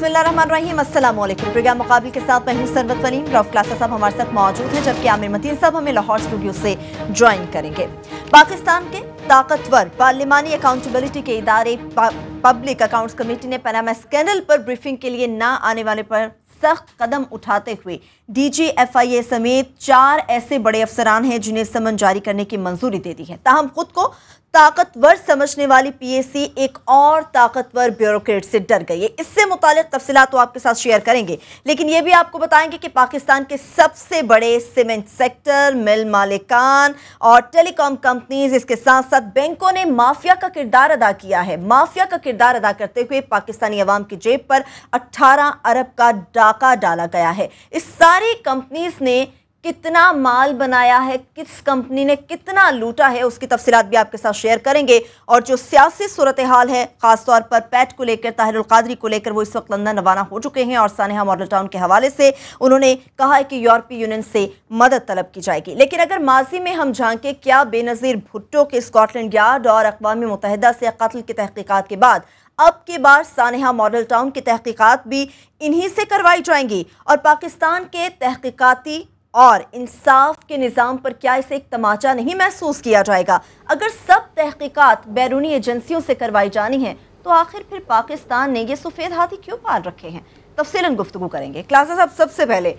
बिस्मिल्लाहिर्रहमानिर्रहीम, अस्सलाम वालेकुम। प्रोग्राम मुकाबिल के साथ मैं हूं सरवत वनीम। रऊफ क्लासा साहब हमारे साथ मौजूद हैं, जबकि आमिर मतीन साहब हमें लाहौर स्टूडियो से ज्वाइन करेंगे। पाकिस्तान के ताकतवर पार्लिमानी अकाउंटेबिलिटी के इदारे पब्लिक अकाउंट्स कमेटी ने पनामा स्कैंडल पर ब्रीफिंग के लिए ना आने वाले पर सख्त कदम उठाते हुए DGFIA समेत 4 ऐसे बड़े अफसरान हैं जिन्हें समन जारी करने की मंजूरी दे दी है। ताहम खुद को ताकतवर समझने वाली PAC एक और ताकतवर ब्यूरोक्रेट से डर गई है। इससे मुतालिक तफसीलात तो आपके साथ शेयर करेंगे, लेकिन यह भी आपको बताएंगे कि पाकिस्तान के सबसे बड़े सीमेंट सेक्टर, मिल मालिकान और टेलीकॉम कंपनीज, इसके साथ साथ बैंकों ने माफिया का किरदार अदा किया है। माफिया का किरदार अदा करते हुए पाकिस्तानी अवाम की जेब पर 18 अरब का डाका डाला गया है। इस सारी कंपनीज ने कितना माल बनाया है, किस कंपनी ने कितना लूटा है, उसकी तफसीलात भी आपके साथ शेयर करेंगे। और जो सियासी सूरत हाल है, खासतौर पर पैट को लेकर, ताहिर अल कादरी को लेकर, वो इस वक्त लंदन रवाना हो चुके हैं और सानेहा मॉडल टाउन के हवाले से उन्होंने कहा है कि यूरोपीय यूनियन से मदद तलब की जाएगी। लेकिन अगर माजी में हम झांके, क्या बेनज़ीर भुट्टो के स्कॉटलैंड यार्ड और अक़वाम मुत्तहिदा से कत्ल की तहकीकात के बाद अब की बार सानेहा मॉडल टाउन की तहकीकात भी इन्हीं से करवाई जाएंगी? और पाकिस्तान के तहकीकाती और इंसाफ के निज़ाम पर क्या इसे एक तमाचा नहीं महसूस किया जाएगा? अगर सब तहकीकात बैरूनी एजेंसियों से करवाई जानी है तो आखिर फिर पाकिस्तान ने ये सफ़ेद हाथी क्यों पाल रखे हैं? तफसीलन गुफ्तगू करेंगे। क्लासा साहब, सबसे पहले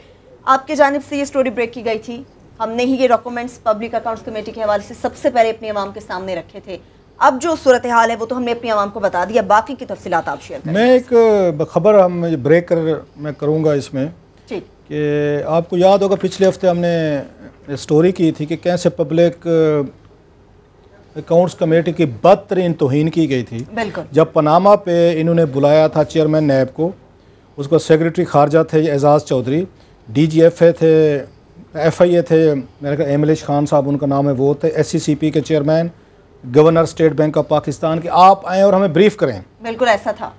आपकी जानिब से ये स्टोरी ब्रेक की गई थी, हमने ही ये डॉक्यूमेंट्स पब्लिक अकाउंट्स कमेटी के हवाले से सबसे पहले अपनी आवाम के सामने रखे थे। अब जो सूरत हाल है वो तो हमने अपनी आवाम को बता दिया, बाकी की तफसीलात आप शेयर करें। मैं एक खबर हम ब्रेक मैं करूँगा इसमें कि आपको याद होगा पिछले हफ्ते हमने स्टोरी की थी कि कैसे पब्लिक अकाउंट्स कमेटी की बदतरीन तौहीन की गई थी। बिल्कुल। जब पनामा पे इन्होंने बुलाया था चेयरमैन नैब को, उसको सेक्रेटरी खारजा थे एजाज़ चौधरी, DGFA थे, FIA थे, मेरे ख्याल एमलिश खान साहब उनका नाम है, वो थे, SCCP के chairman, governor state bank of Pakistan के, आप आएँ और हमें ब्रीफ करें। बिल्कुल ऐसा था।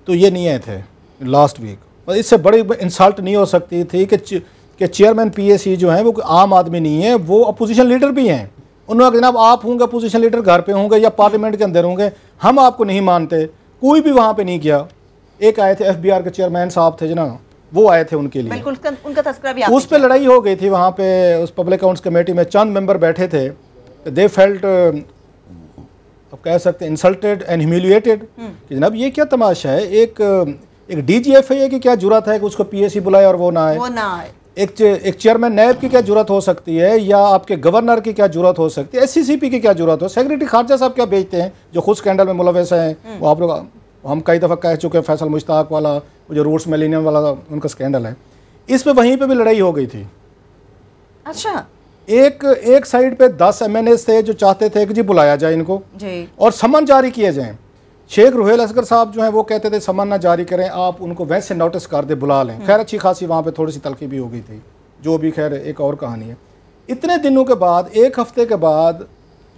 तो ये नहीं आए थे लास्ट वीक। इससे बड़ी इंसल्ट नहीं हो सकती थी कि चेयरमैन PAC जो हैं वो आम आदमी नहीं है, वो अपोजिशन लीडर भी हैं। उन्होंने जनाब आप होंगे अपोजिशन लीडर, घर पे होंगे या पार्लियामेंट के अंदर होंगे, हम आपको नहीं मानते। कोई भी वहाँ पे नहीं किया। एक आए थे FBR के चेयरमैन साहब थे जना, वो आए थे उनके लिए। बिल्कुल, उनका तस्करा भी उस पर लड़ाई हो गई थी वहाँ पे। उस पब्लिक अकाउंट्स कमेटी में चंद मेंबर बैठे थे, दे फेल्ट, अब कह सकते इंसल्टेड एंड ह्यूमिलिएटेड कि जनाब ये क्या तमाशा है। एक DGFA की क्या जुर्रत है कि उसको PAC बुलाए और वो ना आए? एक चेयरमैन नैब की क्या जुर्रत हो सकती है, या आपके गवर्नर की क्या जुर्रत हो सकती है, SCCP की क्या जुर्रत हो, सेक्रेटरी खारजा साहब क्या भेजते हैं जो खुद स्कैंडल में मुलविस हैं। वो आप लोग, हम कई दफ़ा कह चुके हैं, फैसल मुश्ताक वाला, जो रूट्स मिलेनियम वाला उनका स्कैंडल है, इस पर वहीं पर भी लड़ाई हो गई थी। अच्छा, एक साइड पे 10 MNAs थे जो चाहते थे कि जी बुलाया जाए इनको जी, और समन जारी किए जाएँ। शेख रुहेल असगर साहब जो हैं वो कहते थे समन ना जारी करें, आप उनको वैसे नोटिस कर दे, बुला लें। खैर अच्छी खासी वहाँ पे थोड़ी सी तलखी भी हो गई थी, जो भी खैर एक और कहानी है। इतने दिनों के बाद, एक हफ्ते के बाद,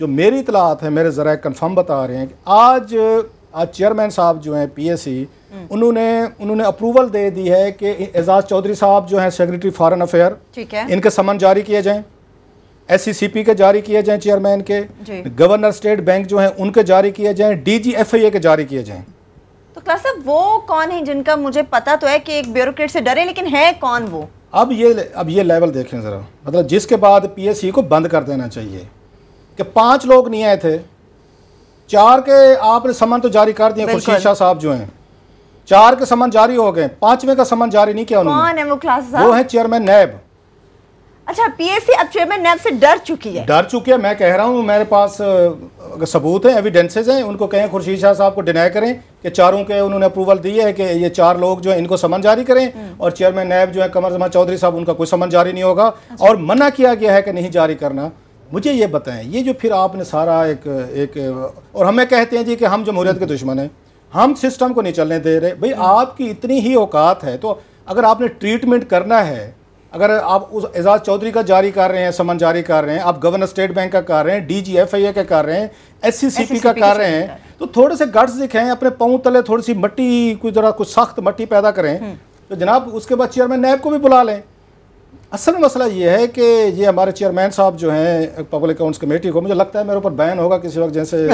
जो मेरी इतलात है, मेरे ज़रा कंफर्म बता रहे हैं कि आज चेयरमैन साहब जो हैं PAC, उन्होंने अप्रूवल दे दी है कि एजाज़ चौधरी साहब जो हैं सेक्रेटरी फॉरेन अफेयर, इनके समन जारी किए जाएँ, SCCP के जारी किए जाएं, चेयरमैन के, गवर्नर स्टेट बैंक जो हैं उनके जारी किए जाएं, DGFA के जारी किए जाएं। तो क्लास साहब, वो कौन है जिनका मुझे पता तो है कि एक ब्यूरोक्रेट से डरे, लेकिन है कौन वो? अब ये लेवल देखें ज़रा, मतलब जिसके बाद PAC को बंद कर देना चाहिए कि 5 लोग नहीं आए थे, 4 के आपने समन तो जारी कर दिए। खुर्शीद शाह साहब जो हैं, 4 के समन जारी हो गए, 5वें का समन जारी नहीं किया उन्होंने। कौन है वो क्लास साहब? वो है चेयरमैन नैब। अच्छा, PAC अब चेयरमैन नैब से डर चुकी है। मैं कह रहा हूँ, मेरे पास सबूत हैं, एविडेंसेस हैं। उनको कहें खुर्शीद शाह साहब को डिनाई करें कि 4 के उन्होंने अप्रूवल दी है कि ये 4 लोग जो है इनको समन जारी करें, और चेयरमैन नैब जो है कमर जमान चौधरी साहब, उनका कोई समन जारी नहीं होगा। और मना किया गया है कि नहीं जारी करना। मुझे ये बताएं, ये जो फिर आपने सारा एक और हमें कहते हैं जी कि हम जमहूरियत के दुश्मन हैं, हम सिस्टम को नहीं चलने दे रहे। भाई आपकी इतनी ही औकात है तो अगर आपने ट्रीटमेंट करना है, अगर आप उस एजाज चौधरी का जारी कर रहे हैं, समन जारी कर रहे हैं, आप गवर्नर स्टेट बैंक का कर रहे हैं, DGFA का कर रहे हैं, SCCP का कर रहे हैं, तो थोड़े से गट्स दिखाएं, अपने पाँव तले थोड़ी सी मट्टी, कुछ सख्त मट्टी पैदा करें। तो जनाब उसके बाद चेयरमैन नैब को भी बुला लें। असल मसला ये है कि ये हमारे चेयरमैन साहब जो हैं पब्लिक अकाउंट्स कमेटी को, मुझे लगता है मेरे ऊपर बैन होगा किसी वक्त, जैसे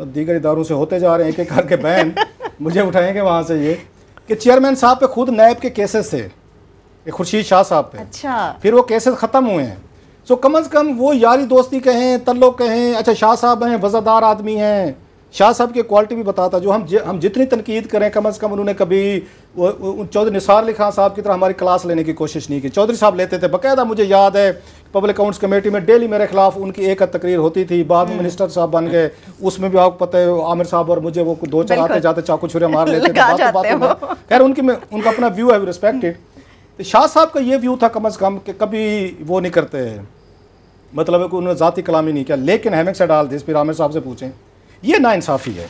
दीगर इदारों से होते जा रहे हैं एक एक करके बैन मुझे उठाएंगे वहाँ से ये। कि चेयरमैन साहब पे खुद नैब के केसेस थे, खुर्शीद शाह साहब पे। अच्छा, फिर वो केसेस ख़त्म हुए हैं। सो कम से कम वो यारी दोस्ती कहें, तल्लुक़ कहें। अच्छा, शाह साहब हैं, वज़ादार आदमी हैं, शाह साहब की क्वालिटी भी बताता। जो हम जितनी तनकीद करें, कम से कम उन्होंने कभी चौधरी निसार अली खान साहब की तरह हमारी क्लास लेने की कोशिश नहीं की। चौधरी साहब लेते थे बाकायदा, मुझे याद है पब्लिक अकाउंट्स कमेटी में डेली मेरे खिलाफ उनकी एक तकरीर होती थी। बाद में मिनिस्टर साहब बन गए, उसमें भी आपको पता है आमिर साहब और मुझे वो 2-4 आते जाते चाकू छुरे मार लेते थे बातों में। खैर उनका अपना व्यू है, रिस्पेक्टेड। शाह साहब का ये व्यू था कम से कम कि कभी वो नहीं करते, मतलब है कि उन्होंने ज़ाती कलामी नहीं किया। लेकिन हैमिंग से डाल दिस, फिर आमिर साहब से पूछें, ये नाइंसाफ़ी है।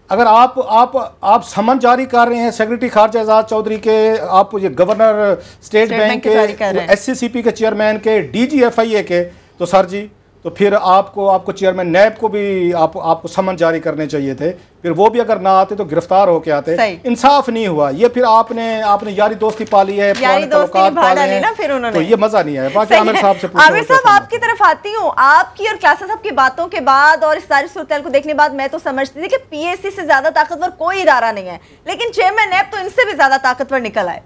अगर आप समन जारी कर रहे हैं सेक्रेटरी खारजा एजाज चौधरी के, आप ये गवर्नर स्टेट बैंक के, SCCP के चेयरमैन के, DGFIA के, तो सर जी तो फिर आपको चेयरमैन नैब को भी आपको समन जारी करने चाहिए थे। फिर वो भी अगर ना आते तो गिरफ्तार होके आते। इंसाफ नहीं हुआ। ये फिर आपने यारी दोस्ती पाली है, यारी दोस्ती निभा डाली ना फिर उन्होंने, तो ये मजा नहीं आया। बाकी आमिर साहब से पूछो। आमिर साहब आपकी तरफ आती हूँ, आपकी और क्लासा साहब की बातों के बाद और इस सारी सूरत को देखने बाद मैं तो समझती थी कि PAC से ज्यादा ताकतवर कोई इदारा नहीं है, लेकिन चेयरमैन नैब तो इनसे भी ज्यादा ताकतवर निकल आए।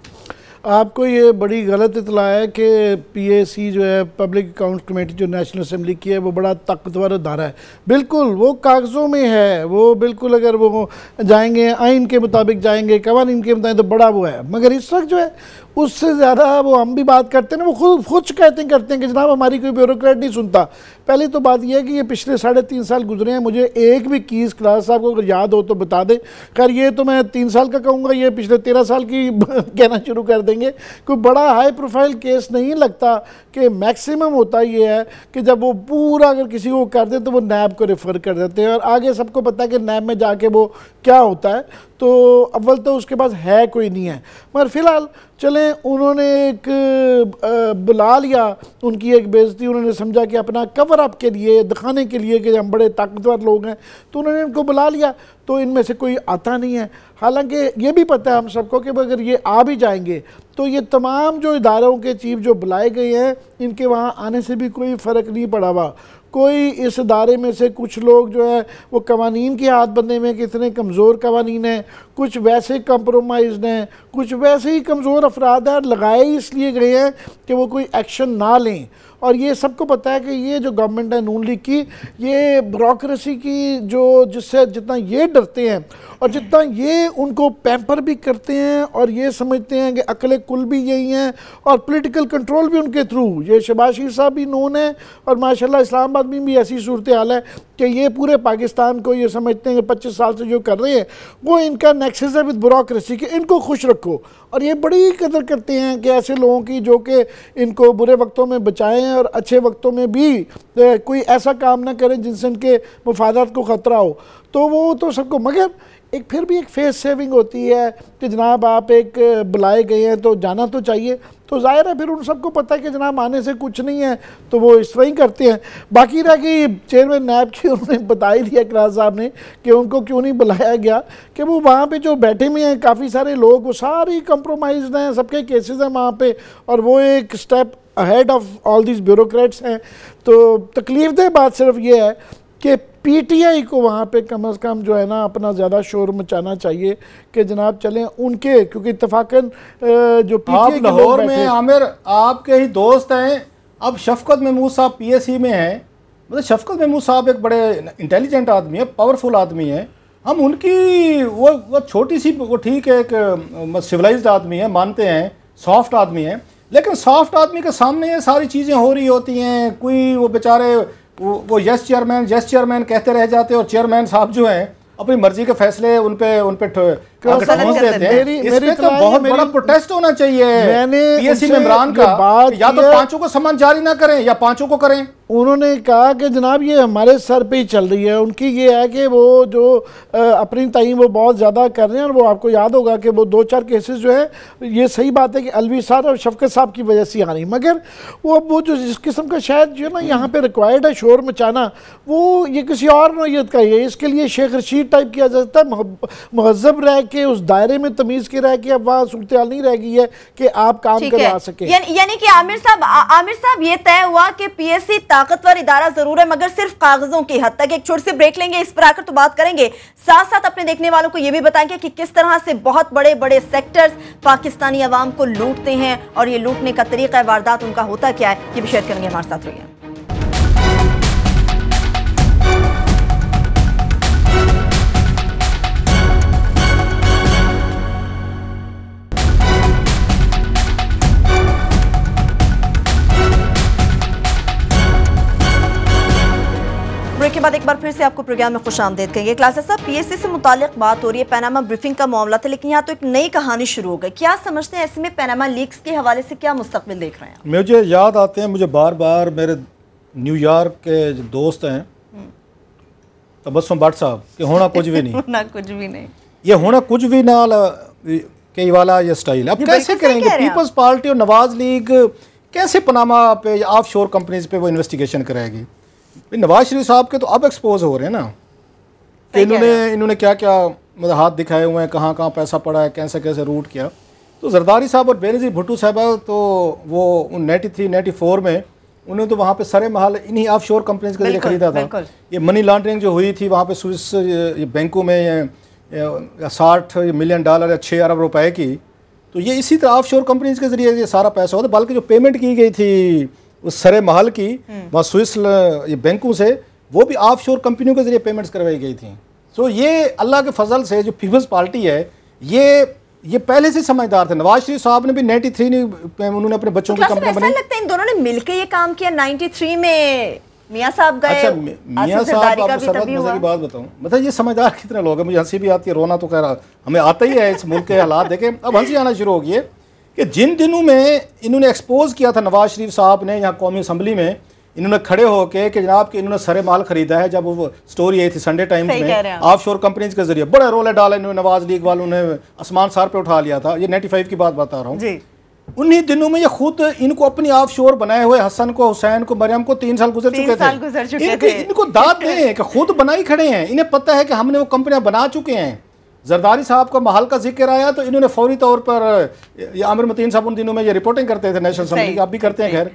आपको ये बड़ी गलत इतला है कि PAC जो है पब्लिक अकाउंट कमेटी जो नेशनल असेंबली की है वो बड़ा ताकतवर अदारा है। बिल्कुल वो कागज़ों में है, वो बिल्कुल अगर वो जाएंगे आइन के मुताबिक जाएंगे, कवानीन के मुताबिक, तो बड़ा वो है। मगर इस वक्त जो है उससे ज़्यादा वो हम भी बात करते हैं ना, वो खुद शिकायतें करते हैं कि जनाब हमारी कोई ब्यूरोक्रेट नहीं सुनता। पहली तो बात यह है कि ये पिछले 3.5 साल गुजरे हैं, मुझे एक भी केस क्लास साहब को अगर याद हो तो बता दें। खैर ये तो मैं 3 साल का कहूँगा, ये पिछले 13 साल की कहना शुरू कर देंगे। कोई बड़ा हाई प्रोफाइल केस नहीं लगता कि मैक्सिमम होता ये है कि जब वो पूरा अगर किसी को कर दे तो वो नैब को रेफ़र कर देते हैं, और आगे सबको पता है कि नैब में जाके वो क्या होता है। तो अव्वल तो उसके पास है कोई नहीं है। मगर फ़िलहाल चलें, उन्होंने एक बुला लिया, उनकी एक बेइज्जती, उन्होंने समझा कि अपना कवर अप के लिए, दिखाने के लिए कि हम बड़े ताकतवर लोग हैं, तो उन्होंने उनको बुला लिया। तो इनमें से कोई आता नहीं है। हालांकि ये भी पता है हम सबको कि अगर ये आ भी जाएंगे तो ये तमाम जो इदारों के चीफ जो बुलाए गए हैं, इनके वहाँ आने से भी कोई फ़र्क नहीं पड़ा हुआ। कोई इस इदारे में से कुछ लोग जो है वो कवानीन के हाथ बनने में कितने कमज़ोर कवानीन हैं, कुछ वैसे कंप्रोमाइज़ हैं, कुछ वैसे ही कमज़ोर अफराद हैं, लगाए इसलिए गए हैं कि वो कोई एक्शन ना लें। और ये सबको पता है कि ये जो गवर्नमेंट है नून लीग की, ये ब्यूरोक्रेसी की जो जिससे जितना ये डरते हैं और जितना ये उनको पैम्पर भी करते हैं और ये समझते हैं कि अकले कुल भी यही हैं और पॉलिटिकल कंट्रोल भी उनके थ्रू। ये शहबाज शरीफ साहब भी नून है और माशाल्लाह इस्लामाबाद में भी ऐसी सूरत हाल है कि ये पूरे पाकिस्तान को ये समझते हैं कि 25 साल से जो कर रहे हैं वो इनका नेक्सस है विद ब्यूरोक्रेसी कि इनको खुश रखो। और ये बड़ी कदर करते हैं कि ऐसे लोगों की जो कि इनको बुरे वक्तों में बचाएं और अच्छे वक्तों में भी कोई ऐसा काम ना करें जिनसे इनके मफादात को ख़तरा हो। तो वो तो सबको, मगर एक फिर भी एक फेस सेविंग होती है कि जनाब आप एक बुलाए गए हैं तो जाना तो चाहिए। तो ज़ाहिर है फिर उन सबको पता है कि जनाब आने से कुछ नहीं है, तो वो इस तरह ही करते हैं। बाकी रहा कि चेयरमैन नैब की उन्होंने बता ही दिया क्लास साहब ने कि उनको क्यों नहीं बुलाया गया, कि वो वहाँ पे जो बैठे हुए हैं काफ़ी सारे लोग, वो सारी कंप्रोमाइज़ हैं, सबके केसेस हैं वहाँ पे, और वो एक step ahead of all this bureaucrats हैं। तो तकलीफ बात सिर्फ ये है कि PTI को वहाँ पे कम से कम जो है ना अपना ज़्यादा शोर मचाना चाहिए कि जनाब चलें उनके, क्योंकि इत्तफाकन जो PTI आप लाहौर में आमिर आपके ही दोस्त हैं। अब शफकत महमूद साहब PAC में हैं, मतलब शफकत महमूद साहब एक बड़े इंटेलिजेंट आदमी है, पावरफुल आदमी है। हम उनकी वो छोटी सी, वो ठीक है एक सिविलाइज्ड आदमी है, मानते हैं, सॉफ्ट आदमी है, लेकिन सॉफ्ट आदमी के सामने ये सारी चीज़ें हो रही होती हैं। कोई वो बेचारे वो यस चेयरमैन कहते रह जाते हैं और चेयरमैन साहब जो हैं अपनी मर्जी के फैसले उन पे ठोस देते हैं। इसमें तो बहुत बड़ा प्रोटेस्ट होना चाहिए PAC में इमरान का, या तो 5 को सम्मान जारी ना करें या 5 को करें। उन्होंने कहा कि जनाब ये हमारे सर पे ही चल रही है। उनकी ये है कि वो जो अपनी ताईं वो बहुत ज़्यादा कर रहे हैं, और वो आपको याद होगा कि वो 2-4 केसेस जो है, ये सही बात है कि अलवी साहब और शफकत साहब की वजह से आ रही, मगर वो जो जिस किस्म का शायद जो है ना यहाँ पे रिक्वायर्ड है शोर मचाना, वो ये किसी और नौयत का ही है। इसके लिए शेख रशीद टाइप किया जा सकता है, महजब रह के उस दायरे में तमीज़ के रह के, अब वहाँ सूरत हाल नहीं रह गई है कि आप काम करवा सकें। यानी कि आमिर साहब ये तय हुआ कि PAC ताकतवर इदारा जरूर है मगर सिर्फ कागजों की हद तक। एक छोटी सी ब्रेक लेंगे, इस पर आकर तो बात करेंगे, साथ साथ अपने देखने वालों को यह भी बताएंगे कि किस तरह से बहुत बड़े बड़े सेक्टर्स पाकिस्तानी अवाम को लूटते हैं और ये लूटने का तरीका वारदात उनका होता क्या है, ये भी शेयर करेंगे। हमारे साथ रहिए। ब्रेक के बाद एक बार फिर से आपको प्रोग्राम में खुशामदीद कहेंगे। क्लासेस साहब, पीएससी से मुतालिक बात हो रही है, पैनामा ब्रीफिंग का मामला था, लेकिन यहाँ तो एक नई कहानी शुरू हो गई। क्या समझते हैं ऐसे में पैनामा लीक्स के हवाले से क्या मुस्तकबिल देख रहे हैं? मुझे याद आते हैं, मुझे बार बार मेरे न्यूयॉर्क के जो दोस्त हैं तबस्सुम भट्ट साहब कि होना कुछ भी नहीं होना कुछ भी नहीं, ये होना कुछ भी ना के वाला ये स्टाइल। अब कैसे करेंगे? पीपल्स पार्टी और नवाज लीग कैसे पनामा पे ऑफ शोर कंपनीज पे वो इन्वेस्टिगेशन कराएगी? नवाज शरीफ साहब के तो अब एक्सपोज हो रहे हैं ना कि इन्होंने क्या क्या मतलब हाथ दिखाए हुए हैं, कहाँ कहाँ पैसा पड़ा है, कैसे कैसे रूट किया। तो जरदारी साहब और बेनज़ीर भुट्टो साहब तो वो 93-94 में उन्होंने तो वहाँ पे सरे महल इन्हीं ऑफ शोर कंपनीज के जरिए खरीदा था। ये मनी लॉन्ड्रिंग जो हुई थी वहाँ पे स्विस बैंकों में 60 मिलियन डॉलर या 6 अरब रुपए की, तो ये इसी तरह ऑफ शोर कंपनीज के जरिए ये सारा पैसा होता। बल्कि जो पेमेंट की गई थी उस सरे महल की वहाँ स्विस ये बैंकों से, वो भी ऑफ शोर कंपनियों के जरिए पेमेंट्स करवाई गई थी। तो ये अल्लाह के फजल से जो पीपल्स पार्टी है ये पहले से समझदार थे। नवाज शरीफ साहब ने भी 93 में उन्होंने अपने बच्चों की कंपनी बनाई। लगता है इन दोनों ने मिलकर ये काम किया। 93 में मियां साहब गए। अच्छा, मियां साहब आपको सरबत मजे की बात बताऊं, मतलब ये समझदार कितने लोग हैं। मुझे हंसी भी आती है, रोना तो कह रहा हमें आता ही है इस मुल्क के हालात देखे। अब हंसी आना शुरू हो गई है कि जिन दिनों में इन्होंने एक्सपोज किया था नवाज शरीफ साहब ने यहाँ कौमी असम्बली में, इन्होंने खड़े होकर कि जनाब कि इन्होंने सरे माल खरीदा है, जब वो स्टोरी आई थी संडे टाइम्स में ऑफ शोर कंपनीज के जरिए बड़े रोले डाले इन्होंने, नवाज लीग वालों ने आसमान सार पे उठा लिया था। ये 95 की बात बता रहा हूँ। उन्हीं दिनों में ये खुद इनको अपनी ऑफ शोर बनाए हुए हसन को, हुसैन को, मरियम को 3 साल गुजर चुके थे। इनको दाद दें कि खुद बनाई खड़े हैं, इन्हें पता है कि हमने वो कंपनियां बना चुके हैं। जरदारी साहब का महल का जिक्र आया तो इन्होंने फौरी तौर पर, ये आमिर मतीन साहब उन दिनों में ये रिपोर्टिंग करते थे नेशनल असम्बली की, आप भी करते हैं खैर।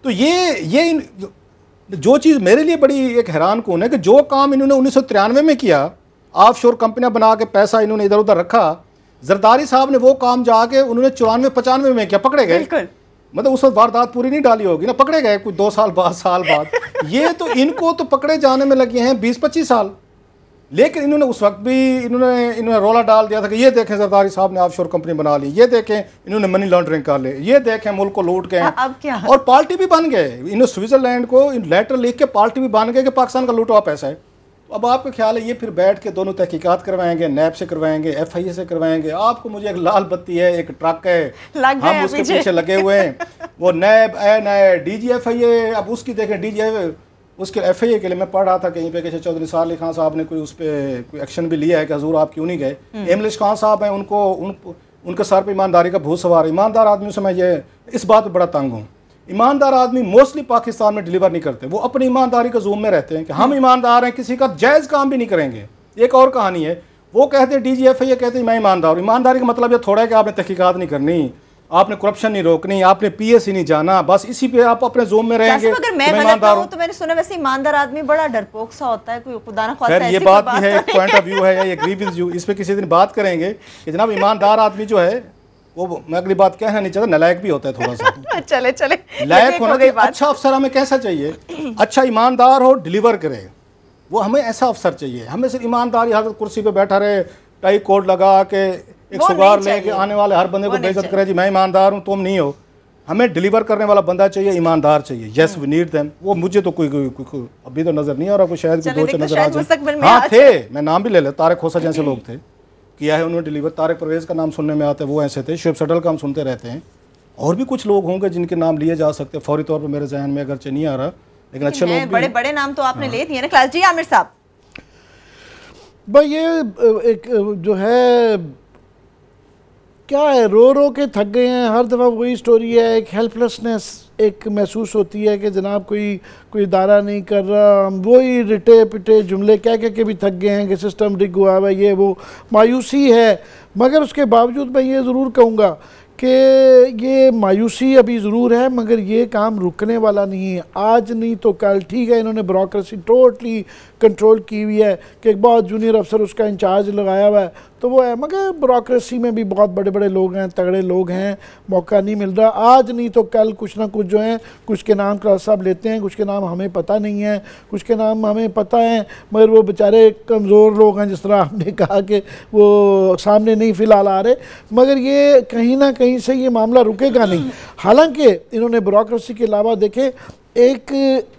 तो ये जो चीज़ मेरे लिए बड़ी एक हैरान कौन है कि जो काम इन्होंने 1993 में किया, ऑफ शोर कंपनियां बना के पैसा इन्होंने इधर उधर रखा, जरदारी साहब ने वो काम जाके उन्होंने 94-95 में किया, पकड़े गए। मतलब उस वक्त वारदात पूरी नहीं डाली होगी ना, पकड़े गए कुछ 2 साल बाद। ये तो इनको तो पकड़े जाने में लगे हैं 20-25 साल। लेकिन इन्होंने उस वक्त भी इन्होंने रोला डाल दिया था कि ये देखें जरदारी साहब ने ऑफ शोर कंपनी बना ली, ये देखें इन्होंने मनी लॉन्ड्रिंग कर ले, ये देखें मुल्क को लूट के। अब क्या? और पार्टी भी बन गए, इन्होंने स्विट्जरलैंड को लेटर लिख के पार्टी भी बन गए कि पाकिस्तान का लूटा हुआ पैसा है। अब आपका ख्याल है ये फिर बैठ के दोनों तहकीकात करवाएंगे, नैब से करवाएंगे, FIA से करवाएंगे। आपको मुझे एक लाल बत्ती है, एक ट्रक है, हम उसके पीछे लगे हुए हैं। वो नैब DG FIA, अब उसकी देखें DG उसके FIA के लिए मैं पढ़ रहा था कहीं पे कि चौधरी साल अली खान साहब ने कोई उस पर कोई एक्शन भी लिया है कि हजूर आप क्यों नहीं गए। एमलिश खान साहब हैं, उनके सर पर ईमानदारी का भूत सवार। ईमानदार आदमी से मैं ये इस बात पर बड़ा तंग हूँ। ईमानदार आदमी मोस्टली पाकिस्तान में डिलीवर नहीं करते, वो अपनी ईमानदारी के जूम में रहते हैं कि हम ईमानदार हैं, किसी का जायज़ काम भी नहीं करेंगे। एक और कहानी है, वो कहते हैं DG FIA कहते हैं मैं ईमानदार हूँ। ईमानदारी का मतलब ये थोड़ा है कि आपने तहकीकात नहीं करनी, आपने करप्शन नहीं रोकनी, आपने PSC नहीं जाना, बस इसी पे आप अपने जोन में रहेंगे। अगर मैं गलत हूं तो मैंने सुना वैसे ईमानदार आदमी बड़ा डरपोक सा होता है, कोई खुदा ना ख्वास्ता। ये बात भी है, पॉइंट ऑफ व्यू है, या एग्री विद यू, इस पे किसी दिन बात करेंगे कि जनाब ईमानदार आदमी जो है वो, मैं अगली बात कहना नहीं चाहता, नलायक भी होता है थोड़ा सा। चले लायक होना चाहिए। अच्छा अफसर हमें कैसा चाहिए? अच्छा ईमानदार हो, डिलीवर करे, वो हमें ऐसा अफसर चाहिए। हमें सिर्फ ईमानदारी हालत कुर्सी पे बैठा रहे, टाई कोट लगा के एक सुगार लेके आने वाले हर बंदे को बेइज्जत करे, जी मैं ईमानदार हूँ तुम नहीं हो। हमें डिलीवर करने वाला बंदा चाहिए, ईमानदार चाहिए। Yes we need them. वो मुझे तो कोई अभी तो नजर नहीं आ रहा, कोई शायद कोई 2 नजर आ जाए। हाँ थे, मैं नाम भी ले ले, तारिक खोसा जैसे लोग थे, किया है उन्होंने डिलीवर। तारिक परवेज का नाम सुनने में आता है, वो ऐसे थे। शुएब सटल का हम सुनते रहते हैं, और भी कुछ लोग होंगे जिनके नाम लिए जा सकते हैं। फौरी तौर पर मेरे जहन में अगरचे नहीं आ रहा, लेकिन अच्छे लोग, बड़े बड़े नाम तो आपने ले दिए ना। क्लास जी आमिर साहब भाई, ये एक जो है क्या है, रो रो के थक गए हैं। हर दफ़ा वही स्टोरी है, एक हेल्पलेसनेस एक महसूस होती है कि जनाब कोई इदारा नहीं कर रहा। हम वही रिटे पिटे जुमले कह के भी थक गए हैं कि सिस्टम रिग हुआ है, ये वो मायूसी है। मगर उसके बावजूद मैं ये ज़रूर कहूँगा कि ये मायूसी अभी ज़रूर है, मगर ये काम रुकने वाला नहीं है। आज नहीं तो कल, ठीक है इन्होंने ब्यूरोक्रेसी टोटली कंट्रोल की हुई है कि एक बहुत जूनियर अफसर उसका इंचार्ज लगाया हुआ है तो वो है, मगर ब्यूरोक्रेसी में भी बहुत बड़े बड़े लोग हैं, तगड़े लोग हैं, मौका नहीं मिल रहा। आज नहीं तो कल कुछ ना कुछ जो है, कुछ के नाम क्लास साहब लेते हैं, कुछ के नाम हमें पता नहीं है, कुछ के नाम हमें पता है मगर वो बेचारे कमज़ोर लोग हैं, जिस तरह आपने कहा कि वो सामने नहीं फ़िलहाल आ रहे। मगर ये कहीं ना कहीं से ये मामला रुकेगा नहीं। हालांकि इन्होंने ब्यूरोक्रेसी के अलावा देखे एक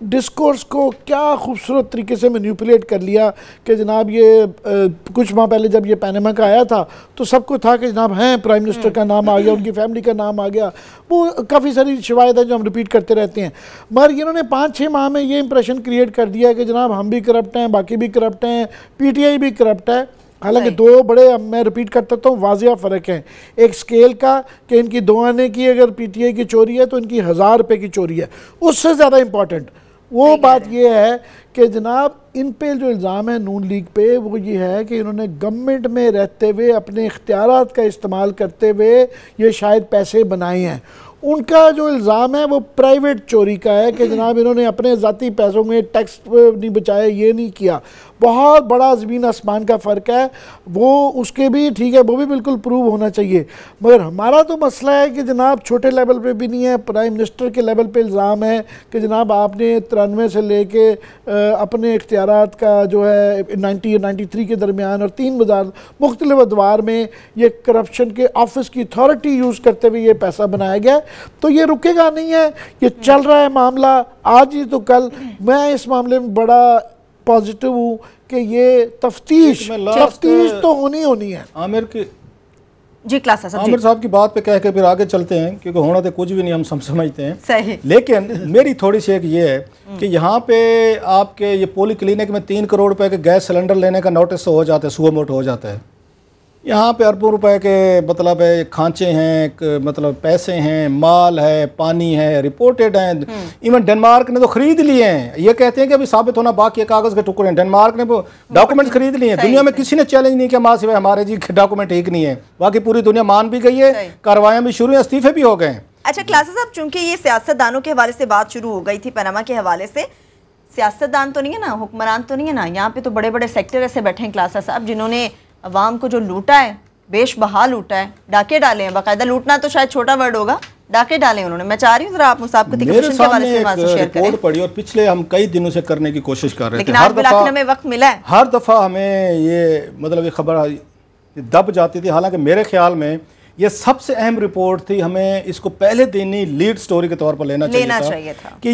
डिस्कोर्स को क्या खूबसूरत तरीके से मैनिपुलेट कर लिया कि जनाब ये कुछ माह पहले जब ये पैनामा का आया था तो सबको था कि जनाब हैं प्राइम मिनिस्टर का नाम आ गया, उनकी फैमिली का नाम आ गया, वो काफ़ी सारी शिवायत है जो हम रिपीट करते रहते हैं। मगर इन्होंने 5-6 माह में ये इंप्रेशन क्रिएट कर दिया कि जनाब हम भी करप्ट हैं, बाकी भी करप्ट हैं, PTI भी करप्ट है। हालांकि दो बड़े, मैं रिपीट करता हूँ, वाजिया फ़र्क है। एक स्केल का कि इनकी 2 आने की अगर PTI की चोरी है तो इनकी 1000 रुपये की चोरी है। उससे ज़्यादा इम्पॉर्टेंट वो बात ये है कि जनाब इन पे जो इल्ज़ाम है नून लीग पे, वो ये है कि इन्होंने गवर्नमेंट में रहते हुए अपने इख्तियारात का इस्तेमाल करते हुए ये शायद पैसे बनाए हैं। उनका जो इल्ज़ाम है वो प्राइवेट चोरी का है कि जनाब इन्होंने अपने ज़ाती पैसों में टैक्स नहीं बचाया, ये नहीं किया। बहुत बड़ा ज़मीन आसमान का फ़र्क है। वो उसके भी ठीक है, वो भी बिल्कुल प्रूव होना चाहिए। मगर हमारा तो मसला है कि जनाब छोटे लेवल पे भी नहीं है, प्राइम मिनिस्टर के लेवल पे इल्ज़ाम है कि जनाब आपने 93 से लेके अपने इख्तियारात का जो है 90 और 93 के दरमियान और 3 बाजार मुख्तलिफ अदवार में ये करप्शन के ऑफिस की अथॉरिटी यूज़ करते हुए ये पैसा बनाया गया। तो ये रुकेगा नहीं है, ये चल रहा है मामला आज ही तो कल। मैं इस मामले में बड़ा पॉजिटिव हूँ कि ये तफ्तीश तो होनी है। आमिर की जी क्लास आमिर साहब की बात पे कह के फिर आगे चलते हैं, क्योंकि होना तो कुछ भी नहीं, हम समझते हैं सही। लेकिन मेरी थोड़ी सी एक ये है कि यहाँ पे आपके ये पोली क्लिनिक में 3 करोड़ रुपए के गैस सिलेंडर लेने का नोटिस हो जाता है, सुओ मोटो हो जाता है। यहाँ पे अरबों रुपए के मतलब है खांचे हैं, मतलब पैसे हैं, माल है, पानी है, रिपोर्टेड हैं। इवन डेनमार्क ने तो खरीद लिए हैं। ये कहते हैं कि अभी साबित होना बाकी है, कागज़ के टुकड़े हैं। डेनमार्क ने वो डॉक्यूमेंट खरीद लिए हैं। दुनिया में किसी ने चैलेंज नहीं किया माँ सिवाय हमारे जी डॉक्यूमेंट ठीक नहीं है। बाकी पूरी दुनिया मान भी गई है, कार्रवाइयाँ भी शुरू हैं, इस्तीफे भी हो गए हैं। अच्छा क्लासेस साहब, चूंकि ये सियासतदानों के हवाले से बात शुरू हो गई थी, पनामा के हवाले से, सियासतदान तो नहीं है ना, हुक्मरान तो नहीं है ना, यहाँ पे तो बड़े बड़े सेक्टर ऐसे बैठे हैं क्लासेस साहब जिन्होंने अवाम को जो लूटा है, बेशबहा लूटा है, डाके डाले हैं। बाकायदा लूटना तो शायद छोटा वर्ड होगा, डाके डाले उन्होंने। मैं चाह रही हूँ जरा आप मुसाब के हवाले से बात शेयर करें। रिपोर्ट पढ़ी और पिछले हम कई दिनों से करने की कोशिश कर रहे थे, लेकिन आज बिलाखिर में वक्त मिला है। हर दफ़ा हमें ये मतलब ये खबर दब जाती थी। हालांकि मेरे ख्याल में ये सबसे अहम रिपोर्ट थी, हमें इसको पहले दिन ही लीड स्टोरी के तौर पर लेना चाहिए था कि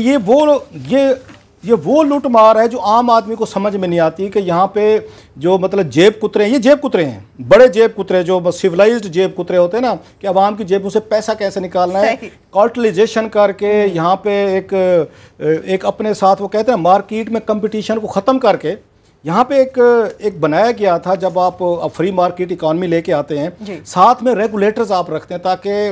ये वो लूट मार है जो आम आदमी को समझ में नहीं आती कि यहाँ पे जो मतलब जेब कुतरे हैं, ये जेब कुतरे हैं, बड़े जेब कुतरे जो सिविलाइज्ड जेब कुतरे होते हैं ना, कि आवाम की जेबों से पैसा कैसे निकालना है, कार्टेलाइजेशन करके यहाँ पे एक अपने साथ वो कहते हैं मार्केट में कंपटीशन को ख़त्म करके यहाँ पे एक बनाया गया था। जब आप फ्री मार्केट इकॉनमी लेके आते हैं, साथ में रेगुलेटर्स आप रखते हैं ताकि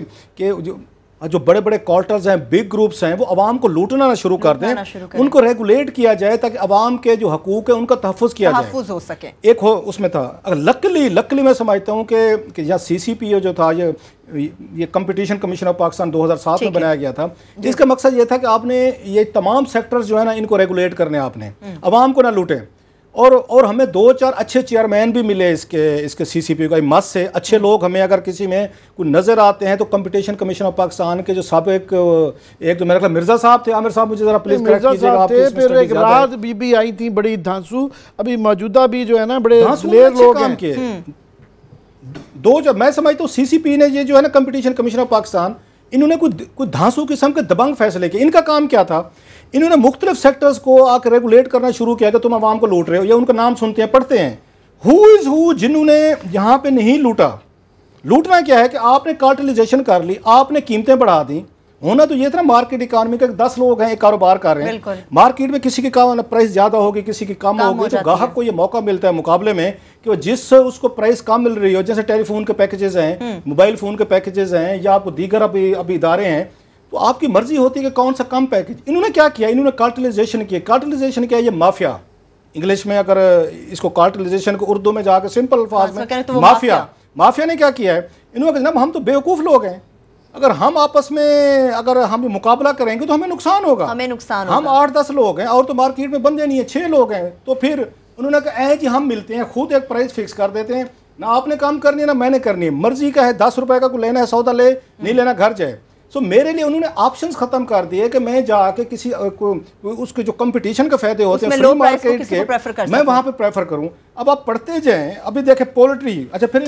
जो बड़े बड़े क्वार्टर्स हैं, बिग ग्रुप्स हैं, वो आवाम को लूटना ना शुरू कर दें, उनको रेगुलेट किया जाए ताकि आवाम के जो हकूक है उनका तहफ़्फ़ुज़ किया जाए, हो सके। एक हो उसमें था। लकली मैं समझता हूँ कि यहाँ CCPO जो था, ये कंपटीशन कमीशन ऑफ पाकिस्तान 2007 में बनाया गया था। इसका मकसद ये था कि आपने ये तमाम सेक्टर्स जो है ना, इनको रेगुलेट करने, आपने आवाम को ना लूटें। और हमें 2-4 अच्छे चेयरमैन भी मिले इसके CCPO का मस से। अच्छे लोग हमें अगर किसी में कोई नज़र आते हैं तो कंपटीशन कमीशन ऑफ पाकिस्तान के जो साबिक एक तो मेरे ख्याल मिर्ज़ा साहब थे, आमिर साहब मुझे ज़रा प्लीज़ करेक्ट कीजिएगा। फिर एक रात बीबी आई थी बड़ी धांसू, अभी मौजूदा भी जो है ना बड़े दिलेर लोग काम किए। दो जब मैं समझता हूँ CCP ने ये जो है ना कंपटीशन कमीशन ऑफ पाकिस्तान, इन्होंने कोई धांसू किस्म के दबंग फैसले किए। इनका काम क्या था, इन्होंने मुख्तलिफ सेक्टर्स को आकर रेगुलेट करना शुरू किया कि तुम आवाम को लूट रहे हो, या उनका नाम सुनते हैं, पढ़ते हैं, हु इज़ हु जिन्होंने यहाँ पे नहीं लूटा। लूटना क्या है कि आपने कार्टेलाइजेशन कर ली, आपने कीमतें बढ़ा दी। होना तो ये था मार्केट इकॉनमी का 10 लोग हैं, एक कारोबार कर रहे हैं, मार्केट में किसी की प्राइस ज़्यादा होगी, किसी की कम होगी, तो ग्राहक को ये मौका मिलता है मुकाबले में कि जिससे उसको प्राइस कम मिल रही हो, जैसे टेलीफोन के पैकेजेस हैं, मोबाइल फ़ोन के पैकेजेस हैं, या आपको दीगर अभी इदारे हैं, तो आपकी मर्जी होती है कि कौन सा कम पैकेज। इन्होंने क्या किया, इन्होंने कार्टेलाइजेशन किया। कार्टेलाइजेशन क्या है, ये माफिया, इंग्लिश में अगर इसको कार्टेलाइजेशन को उर्दू में जाकर सिंपल अल्फाज में माफिया ने क्या किया है, इन्होंने कहा हम तो बेवकूफ़ लोग हैं, अगर हम आपस में अगर हम मुकाबला करेंगे तो हमें नुकसान होगा। हम 8-10 लोग हैं और तो मार्केट में बंदे नहीं है, 6 लोग हैं। तो फिर उन्होंने कहा जी हम मिलते हैं, खुद एक प्राइस फिक्स कर देते हैं, ना आपने काम करनी है ना मैंने करनी है, मर्जी का है, 10 रुपए का को लेना है सौदा ले, नहीं लेना घर जाए। सो मेरे लिए उन्होंने ऑप्शंस खत्म कर दिए कि मैं जाके किसी उसके जो कंपटीशन के फायदे होते हैं फ्री मार्केट के, मैं वहां पे प्रेफर करूं। अब आप पढ़ते जाएं, अभी देखें पोल्ट्री, अच्छा फिर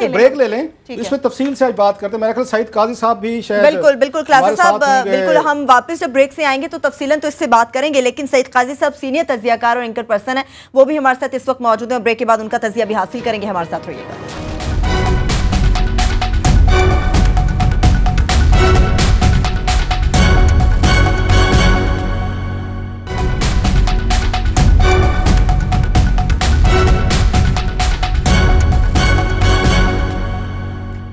ब्रेक ले लें, इसमें तफसील से आज बात करते हैं। मेरा ख्याल सईद काजी साहब भी शायद बिल्कुल क्लासा साहब, बिल्कुल हम वापस जब ब्रेक से आएंगे तो तफसीलन तो इससे बात करेंगे, लेकिन सईद काजी साहब सीनियर तजियाकार और एंकर पर्सन है, वो भी हमारे साथ इस वक्त मौजूद है और ब्रेक के बाद उनका तजिया भी हासिल करेंगे। हमारे साथ रहिएगा।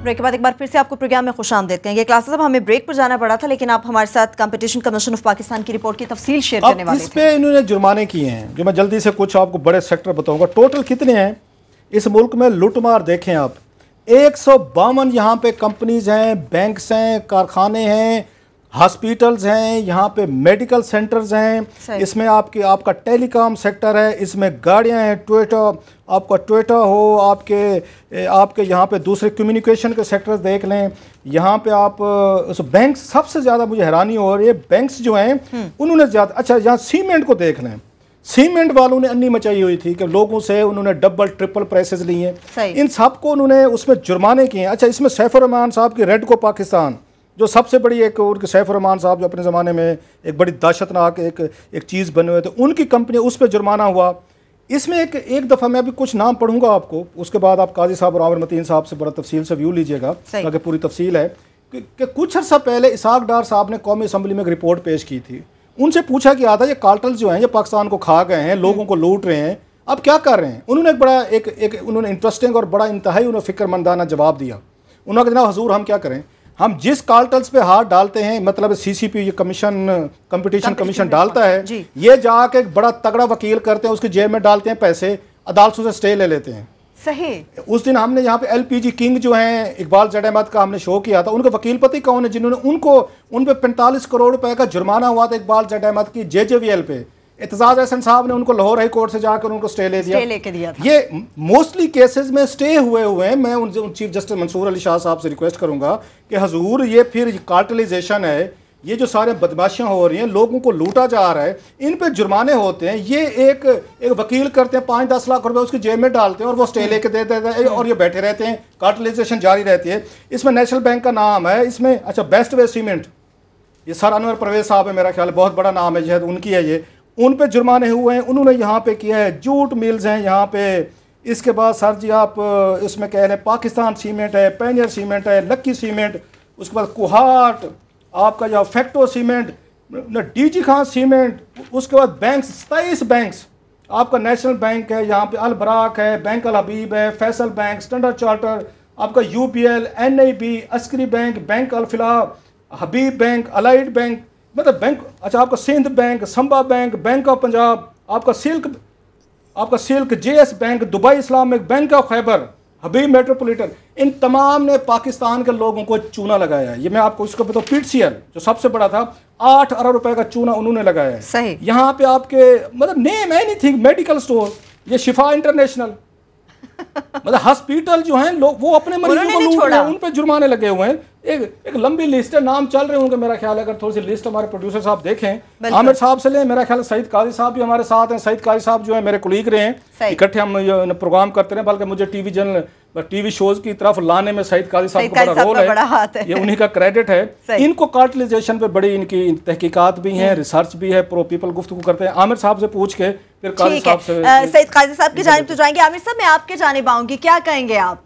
ब्रेक के बाद एक बार फिर से आपको प्रोग्राम में खुशामदीद कहेंगे। क्लासेस अब हमें ब्रेक पर जाना पड़ा था, लेकिन आप हमारे साथ कंपटीशन कमीशन ऑफ पाकिस्तान की रिपोर्ट की तफसील शेयर करने वाले थे। इस पे इन्होंने जुर्माने किए हैं, जो मैं जल्दी से कुछ आपको बड़े सेक्टर बताऊंगा। टोटल कितने हैं इस मुल्क में लूटमार देखें आप, 152 यहाँ पे कंपनीज हैं, बैंक्स हैं, कारखाने हैं, हॉस्पिटल्स हैं, यहाँ पे मेडिकल सेंटर्स हैं, इसमें आपका टेलीकॉम सेक्टर है, इसमें गाड़ियाँ हैं, टोयोटा हो, आपके यहाँ पे दूसरे कम्युनिकेशन के सेक्टर्स देख लें, यहाँ पे आप बैंक, सबसे ज़्यादा मुझे हैरानी हो रही है बैंक्स जो हैं उन्होंने ज़्यादा। अच्छा यहाँ सीमेंट को देख लें, सीमेंट वालों ने अन्नी मचाई हुई थी कि लोगों से उन्होंने डबल ट्रिपल प्राइसेस लिए हैं, इन सब को उन्होंने उसमें जुर्माने किए हैं। अच्छा इसमें सैफ रहमान साहब की रेडको पाकिस्तान जो सबसे बड़ी एक, उनके सैफ रहमान साहब जो अपने ज़माने में एक बड़ी दहशतनाक एक चीज़ बने हुए थे, उनकी कंपनी, उस पर जुर्माना हुआ। इसमें एक दफ़ा मैं अभी कुछ नाम पढ़ूंगा आपको, उसके बाद आप काजी साहब और आमिर मतीन साहब से बड़ा तफसील से व्यू लीजिएगा, ताकि पूरी तफसील है कि कुछ अर्सा पहले इसाक डार साहब ने कौमी असम्बली में एक रिपोर्ट पेश की थी। उनसे पूछा गया था ये कार्टल जो हैं ये पाकिस्तान को खा गए हैं, लोगों को लूट रहे हैं, अब क्या कर रहे हैं। उन्होंने एक बड़ा उन्होंने इंटरेस्टिंग और बड़ा इंतहाई उन्होंने फिक्रमंदाना जवाब दिया। उन्होंने कहा हजूर हम क्या करें, हम जिस कार्टल्स पे हाथ डालते हैं, मतलब सीसीपी ये कंपटीशन कमीशन डालता है, ये जाके एक बड़ा तगड़ा वकील करते हैं, उसकी जेब में डालते हैं पैसे, अदालतों से स्टे ले लेते हैं। सही। उस दिन हमने यहाँ पे LPG किंग जो हैं इकबाल जट अहमद का हमने शो किया था, उनका वकील पति कौन है जिन्होंने उन पे 45 करोड़ रुपए का जुर्माना हुआ था इकबाल जट अहमद की JJVL पे। एतजाज एहसन साहब ने उनको लाहौर हाई कोर्ट से जाकर उनको स्टे लेके दिया था। ये मोस्टली केसेस में स्टे हुए हैं। मैं उन चीफ जस्टिस मंसूर अली शाह साहब से रिक्वेस्ट करूंगा कि हजूर ये फिर कार्टलाइजेशन है, ये जो सारे बदमाशियां हो रही हैं, लोगों को लूटा जा रहा है, इन पे जुर्माने होते हैं। ये एक वकील करते हैं 5-10 लाख रुपए उसकी जेब में डालते हैं और वो स्टे लेके दे देते हैं और ये बैठे रहते हैं, कार्टलाइजेशन जारी रहती है। इसमें नेशनल बैंक का नाम है, इसमें अच्छा बेस्ट वे सीमेंट, ये सर अनवर परवेज साहब है, मेरा ख्याल बहुत बड़ा नाम है, शायद उनकी है ये, उन पे जुर्माने हुए हैं। उन्होंने यहाँ पे किया है, जूट मिल्स हैं यहाँ पे। इसके बाद सर जी आप इसमें कह रहे हैं पाकिस्तान सीमेंट है, पैनियर सीमेंट है, लक्की सीमेंट, उसके बाद कुहाट, आपका जो facto cement, DG Khan cement, उसके बाद बैंक्स 27 बैंक्स, आपका नेशनल बैंक है यहाँ पे, अल बराक है, बैंक अल हबीब है, फैसल बैंक, स्टैंडर्ड चार्टर, आपका UBL, NIB, Askari bank, bank Al Falah, Habib bank, allied bank, मतलब बैंक। अच्छा आपका Sindh bank, Samba bank, bank of Punjab, आपका silk JS bank, Dubai Islamic bank of Khyber, Habib metropolitan, इन तमाम ने पाकिस्तान के लोगों को चूना लगाया है। ये मैं आपको उसको बताऊँ, PTCL जो सबसे बड़ा था, 8 अरब रुपए का चूना उन्होंने लगाया है। सही। यहाँ पे आपके मतलब नेम एनीथिंग, मेडिकल स्टोर, ये शिफा इंटरनेशनल, मतलब हॉस्पिटल जो हैं लोग वो अपने मरीजों को लूट रहे हैं, उन पे जुर्माने लगे हुए हैं। एक लंबी लिस्ट है, नाम चल रहे होंगे मेरा ख्याल है। अगर थोड़ी सी लिस्ट हमारे प्रोड्यूसर साहब देखें, आमिर साहब से लें, मेरा ख्याल सईद काजी साहब भी हमारे साथ हैं। सईद काजी साहब जो है मेरे कुलीग रहे हैं, इकट्ठे हम प्रोग्राम करते रहे, बल्कि मुझे टीवी शोज की तरफ लाने में सईद काजी साहब का बड़ा रोल है, ये उन्हीं का क्रेडिट है। इनको कार्टलाइजेशन पे बड़ी इनकी तहकीकात भी हैं, रिसर्च भी है, प्रो पीपल गुफ्तगू करते हैं। आमिर साहब से पूछ के फिर काजी साहब से, सईद काजी साहब की जानिब तो जाएंगे। आमिर साहब मैं आपके जानिब आऊंगी, क्या कहेंगे आप?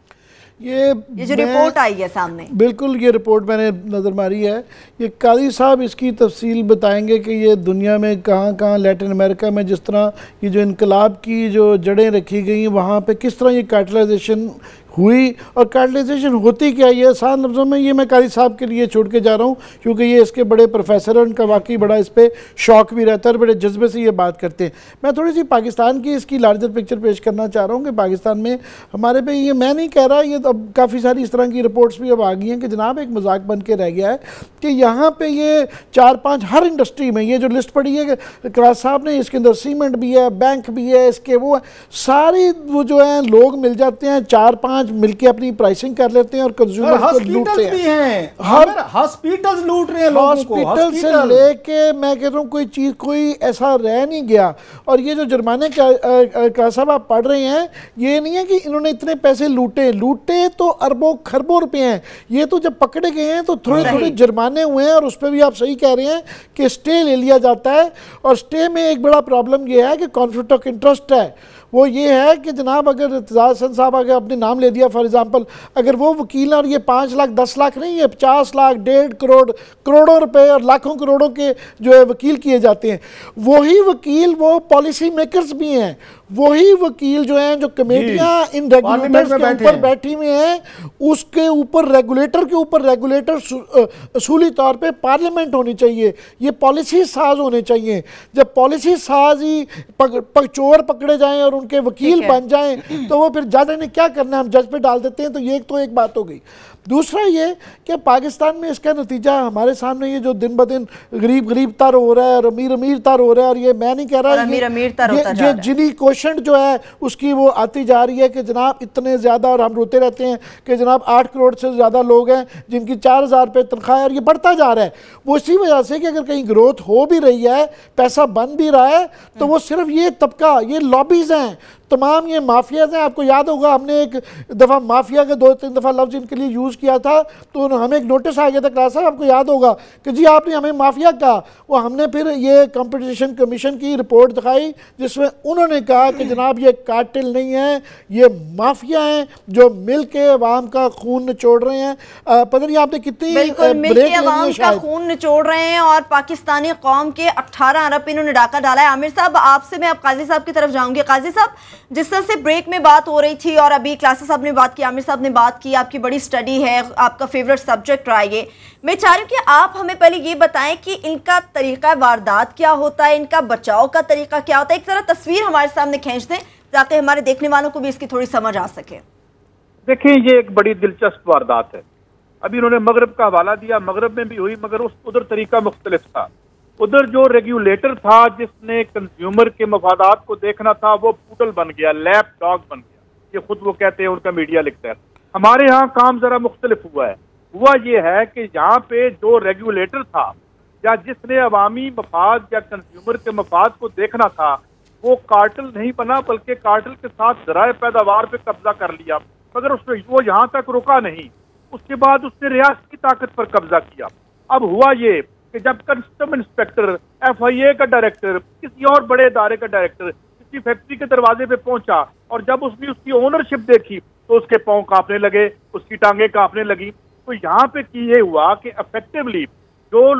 ये जो रिपोर्ट आई है सामने, बिल्कुल ये रिपोर्ट मैंने नज़र मारी है, ये काजी साहब इसकी तफसील बताएंगे कि ये दुनिया में कहाँ लैटिन अमेरिका में जिस तरह ये जो इनकलाब की जो जड़ें रखी गई वहाँ पे किस तरह ये कार्टलाइजेशन हुई। और कार्टलाइजेशन होती क्या, ये आसान लफ्ज़ों में ये मैं कारी साहब के लिए छोड़ के जा रहा हूँ, क्योंकि ये इसके बड़े प्रोफेसर हैं, उनका वाकई बड़ा इस पर शौक भी रहता है और बड़े जज्बे से ये बात करते हैं। मैं थोड़ी सी पाकिस्तान की इसकी लार्जर पिक्चर पेश करना चाह रहा हूँ कि पाकिस्तान में हमारे पे ये, मैं नहीं कह रहा, ये अब काफ़ी सारी इस तरह की रिपोर्ट्स भी अब आ गई हैं कि जनाब एक मजाक बन के रह गया है कि यहाँ पे ये 4-5 हर इंडस्ट्री में, ये जो लिस्ट पड़ी है क्रास साहब ने, इसके अंदर सीमेंट भी है, बैंक भी है, इसके वो है, सारी वो जो है लोग मिल जाते हैं, 4-5 मिलके अपनी प्राइसिंग कर लेते हैं और कंज्यूमर को लूटते हैं। हर हॉस्पिटल्स लूट रहे हैं लोगों को, हॉस्पिटल से लेके मैं कहता हूँ कोई चीज़ कोई ऐसा रह नहीं गया। और ये जो जुर्माने का साहब आप पढ़ रहे हैं, ये नहीं है कि इन्होंने इतने पैसे लूटे तो अरबों खरबों रुपए हैं। ये तो जब पकड़े गए हैं तो थोड़े थोड़े जुर्माने हुए हैं और उस पर भी आप सही कह रहे हैं कि स्टे ले लिया जाता है। और स्टे में एक बड़ा प्रॉब्लम ये है कि कॉन्फ्लिक्ट ऑफ इंटरेस्ट है। वो ये है कि जनाब अगर इत्तेज़ाज़ हसन साहब अगर अपने नाम ले दिया फॉर एग्जांपल, अगर वो वकील और ये 5 लाख 10 लाख नहीं, ये 50 लाख 1.5 करोड़ करोड़ों रुपए और लाखों करोड़ों के जो है वकील किए जाते हैं, वही वकील वो पॉलिसी मेकर्स भी हैं, वही वकील जो हैं जो कमेटियां इन रेगुलेटर्स के ऊपर बैठी हुई हैं, उसके ऊपर रेगुलेटर असूली तौर पे पार्लियामेंट होनी चाहिए, ये पॉलिसी साज होने चाहिए। जब पॉलिसी साज ही चोर पकड़े जाएं और उनके वकील बन जाएं तो वो फिर जज ने क्या करना है, हम जज पे डाल देते हैं। तो ये तो एक बात हो गई। दूसरा ये कि पाकिस्तान में इसका नतीजा हमारे सामने, ये जो दिन ब दिन गरीब तर हो रहा है और अमीर तर हो रहा है, और ये मैं नहीं कह रहा, ये जिनी क्वेश्चन जो है उसकी वो आती जा रही है कि जनाब इतने ज़्यादा, और हम रोते रहते हैं कि जनाब 8 करोड़ से ज़्यादा लोग हैं जिनकी 4000 रुपये तनख्वाह है, और ये बढ़ता जा रहा है। वो इसी वजह से कि अगर कहीं ग्रोथ हो भी रही है, पैसा बन भी रहा है, तो वो सिर्फ ये तबका, ये लॉबीज़ हैं, तमाम ये माफियाज हैं। आपको याद होगा हमने एक दफ़ा माफिया का 2-3 दफ़ा लफ्ज़ इनके लिए यूज़ किया था, तो हमें एक नोटिस आ गया था क्लास साहब, आपको याद होगा कि जी आपने हमें माफिया कहा। वो हमने फिर ये कंपटीशन कमीशन की रिपोर्ट दिखाई जिसमें उन्होंने कहा कि जनाब ये कार्टेल नहीं है, ये माफिया हैं जो मिल के अवाम का खून निचोड़ रहे हैं। पता नहीं आपने कितनी ब्रेक अवाम का खून निचोड़ रहे हैं और पाकिस्तानी कौम के 18 अरब इन्होंने डाका डाला है। आमिर साहब, आपसे मैं अब काजी साहब की तरफ जाऊंगी। काजी साहब, जिस तरह से ब्रेक में बात हो रही थी और अभी क्लासेस साहब ने बात की, आमिर साहब ने बात की, आपकी बड़ी स्टडी है, आपका फेवरेट सब्जेक्ट रहा है ये, मैं चाह रही हूँ कि आप हमें पहले ये बताएं कि इनका तरीका वारदात क्या होता है, इनका बचाव का तरीका क्या होता है। एक तरह तस्वीर हमारे सामने खींच दें ताकि हमारे देखने वालों को भी इसकी थोड़ी समझ आ सके। देखिए, ये एक बड़ी दिलचस्प वारदात है। अभी उन्होंने मगरब का हवाला दिया, मगरब में भी हुई, मगर उधर तरीका मुख्तलिफ था। उधर जो रेगुलेटर था जिसने कंज्यूमर के मफादात को देखना था, वो पूटल बन गया, लैप डॉग बन गया। ये खुद वो कहते हैं, उनका मीडिया लिखता है। हमारे यहाँ काम जरा मुख्तलिफ हुआ है। हुआ ये है कि यहाँ पे जो रेगुलेटर था या जिसने अवामी मफाद या कंज्यूमर के मफाद को देखना था, वो कार्टेल नहीं बना, बल्कि कार्टेल के साथ ज़राए पैदावार पे कब्जा कर लिया। मगर उसमें वो यहाँ तक रुका नहीं, उसके बाद उसने रियासती ताकत पर कब्जा किया। अब हुआ ये कि जब कस्टम इंस्पेक्टर, FIA का डायरेक्टर, किसी और बड़े इदारे का डायरेक्टर किसी फैक्ट्री के दरवाजे पे पहुंचा और जब उसने उसकी ओनरशिप देखी तो उसके पांव कांपने लगे, उसकी टांगे कांपने लगी। तो यहाँ पे ये हुआ कि इफेक्टिवली जो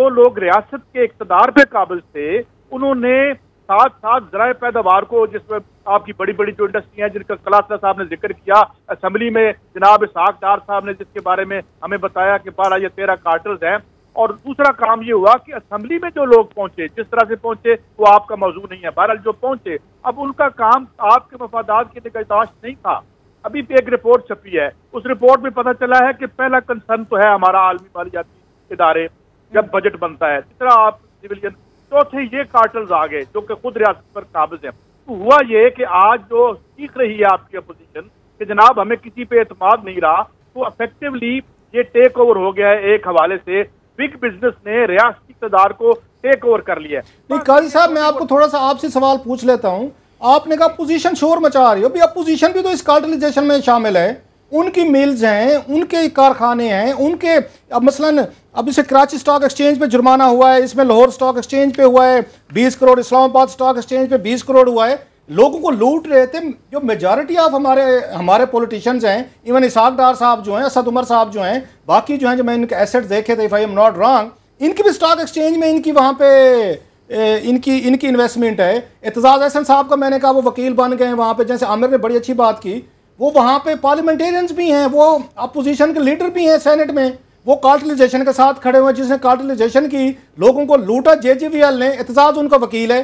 लोग रियासत के इक़्तिदार पे काबिल थे, उन्होंने साथ साथ ज़राए पैदावार को, जिसमें आपकी बड़ी बड़ी जो इंडस्ट्री हैं जिनका कलासा साहब ने जिक्र किया, असम्बली में जनाब इसहाक डार साहब ने जिसके बारे में हमें बताया कि 12 या 13 कार्टल्स हैं। और दूसरा काम ये हुआ कि असम्बली में जो लोग पहुंचे, जिस तरह से पहुंचे वो आपका मौजू नहीं है, बहरहाल जो पहुंचे, अब उनका काम आपके मफादात की निगहदाश्त नहीं था। अभी भी एक रिपोर्ट छपी है, उस रिपोर्ट में पता चला है कि पहला कंसर्न तो है हमारा आलमी मालियाती इदारे जब बजट बनता है, तीसरा आप सिविलियन, चौथे ये कार्टल्स आ गए जो कि खुद रियासत पर काबिज हैं। तो हुआ ये कि आज जो सीख रही है आपकी अपोजिशन कि जनाब हमें किसी पे एतमाद नहीं रहा, तो इफेक्टिवली ये टेक ओवर हो गया है। एक हवाले से बिग बिजनेस ने रियासती इक़्तिदार को टेक ओवर कर लिया है। नहीं काजी साहब, मैं आपको थोड़ा सा आपसे सवाल पूछ लेता हूँ। आपने कहा अपोजिशन शोर मचा रही हो, भी अपोजिशन भी तो इस कार्टलाइजेशन में शामिल है। उनकी मिल्स हैं, उनके कारखाने हैं, उनके अब मसलन अब इसे कराची स्टॉक एक्सचेंज पे जुर्माना हुआ है, इसमें लाहौर स्टॉक एक्सचेंज पे हुआ है 20 करोड़, इस्लामाबाद स्टॉक एक्सचेंज पे 20 करोड़ हुआ है। लोगों को लूट रहे थे। जो मेजॉरिटी ऑफ हमारे पॉलिटिशियंस हैं, इवन इसहाक डार साहब जो हैं, असद उमर साहब जो हैं, बाकी जो हैं, जो मैं इनके एसेट्स देखे थे, if I am not wrong, इनकी भी स्टॉक एक्सचेंज में इनकी वहाँ पे इनकी इन्वेस्टमेंट है। इत्तेज़ाज़ हसन साहब का मैंने कहा वो वकील बन गए हैं वहाँ पे, जैसे आमिर ने बड़ी अच्छी बात की, वो वहाँ पे पार्लियामेंटेरियंस भी हैं, वो अपोजिशन के लीडर भी हैं सेनेट में, वो कार्टलाइजेशन के साथ खड़े हुए, जिसने कार्टलाइजेशन की, लोगों को लूटा JGVL ने, एतजाज उनका वकील है।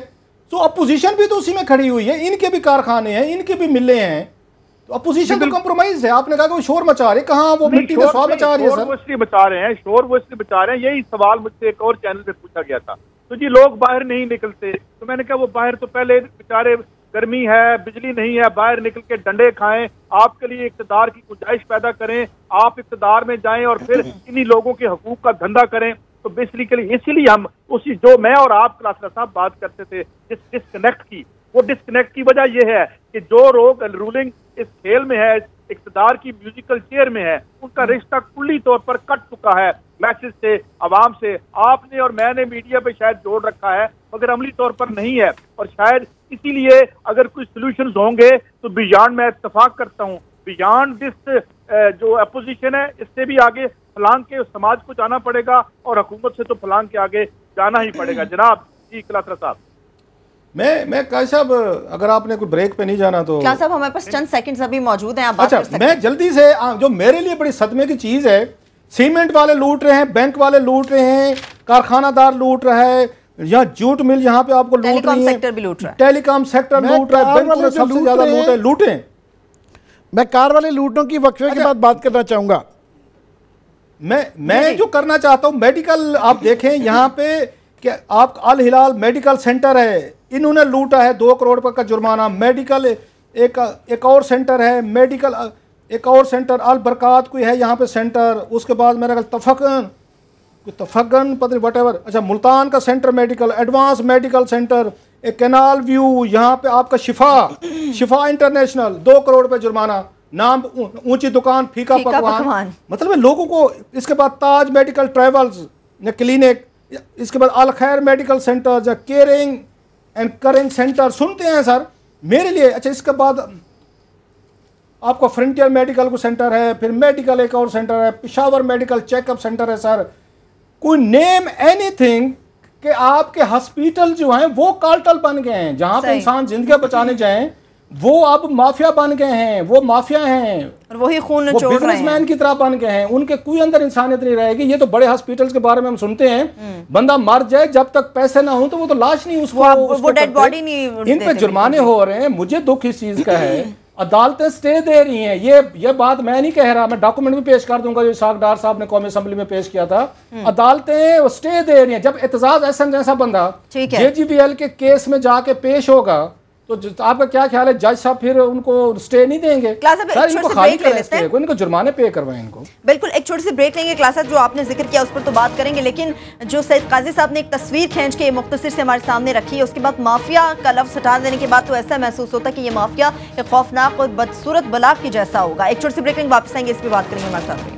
तो अपोजिशन भी तो उसी में खड़ी हुई है, इनके भी कारखाने हैं, इनके भी मिले हैं, तो अपोजिशन तो कॉम्प्रोमाइज है। आपने कहा कि वो शोर मचा रहे, कहाँ वो मिट्टी का स्वाद मचा रही है सर? वो इसलिए बचा रहे हैं, शोर वो इसलिए बचा रहे हैं। यही सवाल मुझसे एक और चैनल पे पूछा गया था, तो जी लोग बाहर नहीं निकलते, तो मैंने कहा वो बाहर तो पहले बेचारे, गर्मी है, बिजली नहीं है, बाहर निकल के डंडे खाएं, आपके लिए इक़्तिदार की गुंजाइश पैदा करें, आप इक़्तिदार में जाएं और फिर इन्हीं लोगों के हकूक का धंधा करें। तो बेसिकली इसीलिए हम उसी जो मैं और आप क्लासर साहब बात करते थे जिस डिस्कनेक्ट की, वो डिस्कनेक्ट की वजह यह है कि जो लोग रूलिंग इस खेल में है, इक़्तिदार की म्यूजिकल चेयर में है, उनका रिश्ता कुल्ली तौर पर कट चुका है मैसेज से, अवाम से। आपने और मैंने मीडिया पे शायद जोड़ रखा है मगर अमली तौर पर नहीं है, और शायद इसीलिए अगर कुछ सोल्यूशंस होंगे तो बियॉन्ड, मैं इत्तफाक करता हूँ, बियॉन्ड दिस जो अपोजिशन है, इससे भी आगे फलांग के समाज को जाना पड़ेगा और हुकूमत से तो फलांग के आगे जाना ही पड़ेगा। जनाब जी कलात्रा साहब, मैं काजी साहब, अगर आपने कोई ब्रेक पे नहीं जाना तो क्लास साहब हमारे पास चंद सेकंड्स अभी मौजूद हैं, आप बात कर सकते हैं। मैं जल्दी से, जो मेरे लिए बड़ी सदमे की चीज़ है, सीमेंट वाले लूट रहे हैं, बैंक वाले लूट रहे हैं, कारखानादार लूट रहा है, यहाँ जूट मिल यहाँ पे आपको लूट रही है, टेलीकॉम सेक्टर भी लूट रहा है, टेलीकॉम सेक्टर लूट रहा है, बैंक वाले सबसे ज्यादा लूटे। मैं कार वाले लूटों की वक्फे के बाद बात करना चाहूंगा। मैं जो करना चाहता हूँ, मेडिकल आप देखें यहाँ पे कि आप अल हिलाल मेडिकल सेंटर है, इन्होंने लूटा है 2 करोड़ रुपए का जुर्माना। मेडिकल एक और सेंटर है, मेडिकल एक और सेंटर अल बरकात कोई है यहाँ पे सेंटर, उसके बाद मेरा तफगन पता नहीं वट एवर, अच्छा मुल्तान का centre medical, advance medical centre, एक कैनाल व्यू, यहाँ पे आपका शिफा इंटरनेशनल 2 करोड़ रुपए जुर्माना, नाम ऊंची दुकान फीका पकवान। मतलब लोगों को, इसके बाद ताज मेडिकल ट्रेवल्स या क्लिनिक, इसके बाद अल खैर मेडिकल सेंटर या केयरिंग एंड करिंग सेंटर, सुनते हैं सर मेरे लिए। अच्छा इसके बाद आपका फ्रंटियर मेडिकल को सेंटर है, फिर मेडिकल एक और सेंटर है, पिशावर मेडिकल चेकअप सेंटर है। सर कोई नेम एनीथिंग कि आपके हॉस्पिटल जो हैं वो कार्टल बन गए हैं, जहां पे इंसान जिंदगी बचाने जाएं वो अब माफिया बन गए हैं, वो माफिया हैं और वही खून वो बिजनेसमैन की तरह बन गए हैं, उनके कोई अंदर इंसानियत नहीं रहेगी। ये तो बड़े हॉस्पिटल्स के बारे में हम सुनते हैं, बंदा मर जाए जब तक पैसे ना हो तो वो तो लाश नहीं, उसको डेड बॉडी नहीं, इन पे जुर्माने हो रहे हैं। मुझे दुख इस चीज का है, अदालतें स्टे दे रही हैं। ये बात मैं नहीं कह रहा, मैं डॉक्यूमेंट भी पेश कर दूंगा जो इसाक डार साहब ने कौमी असेंबली में पेश किया था। अदालतें स्टे दे रही हैं। जब एतजाज एहसन जैसा बंदा JGVL के केस में जाके पेश होगा तो आपका क्या ख्याल है, जज साहब फिर उनको स्टे नहीं देंगे? सर इनको खाली करें स्टे, इनको जुर्माने पे करवाएं इनको। बिल्कुल, एक छोटी सी ब्रेक लेंगे। क्लास जो आपने जिक्र किया उस पर तो बात करेंगे, लेकिन जो सैयद काजी साहब ने एक तस्वीर खींच के मुख्तसर से हमारे सामने रखी है, उसके बाद माफिया का लफ्ज़ हटा देने के बाद तो ऐसा महसूस होता है कि ये माफिया एक खौफनाक और बदसूरत बला के जैसा होगा। एक छोटी सी ब्रेक लेंगे, वापस आएंगे, इस पर बात करेंगे हमारे साथ।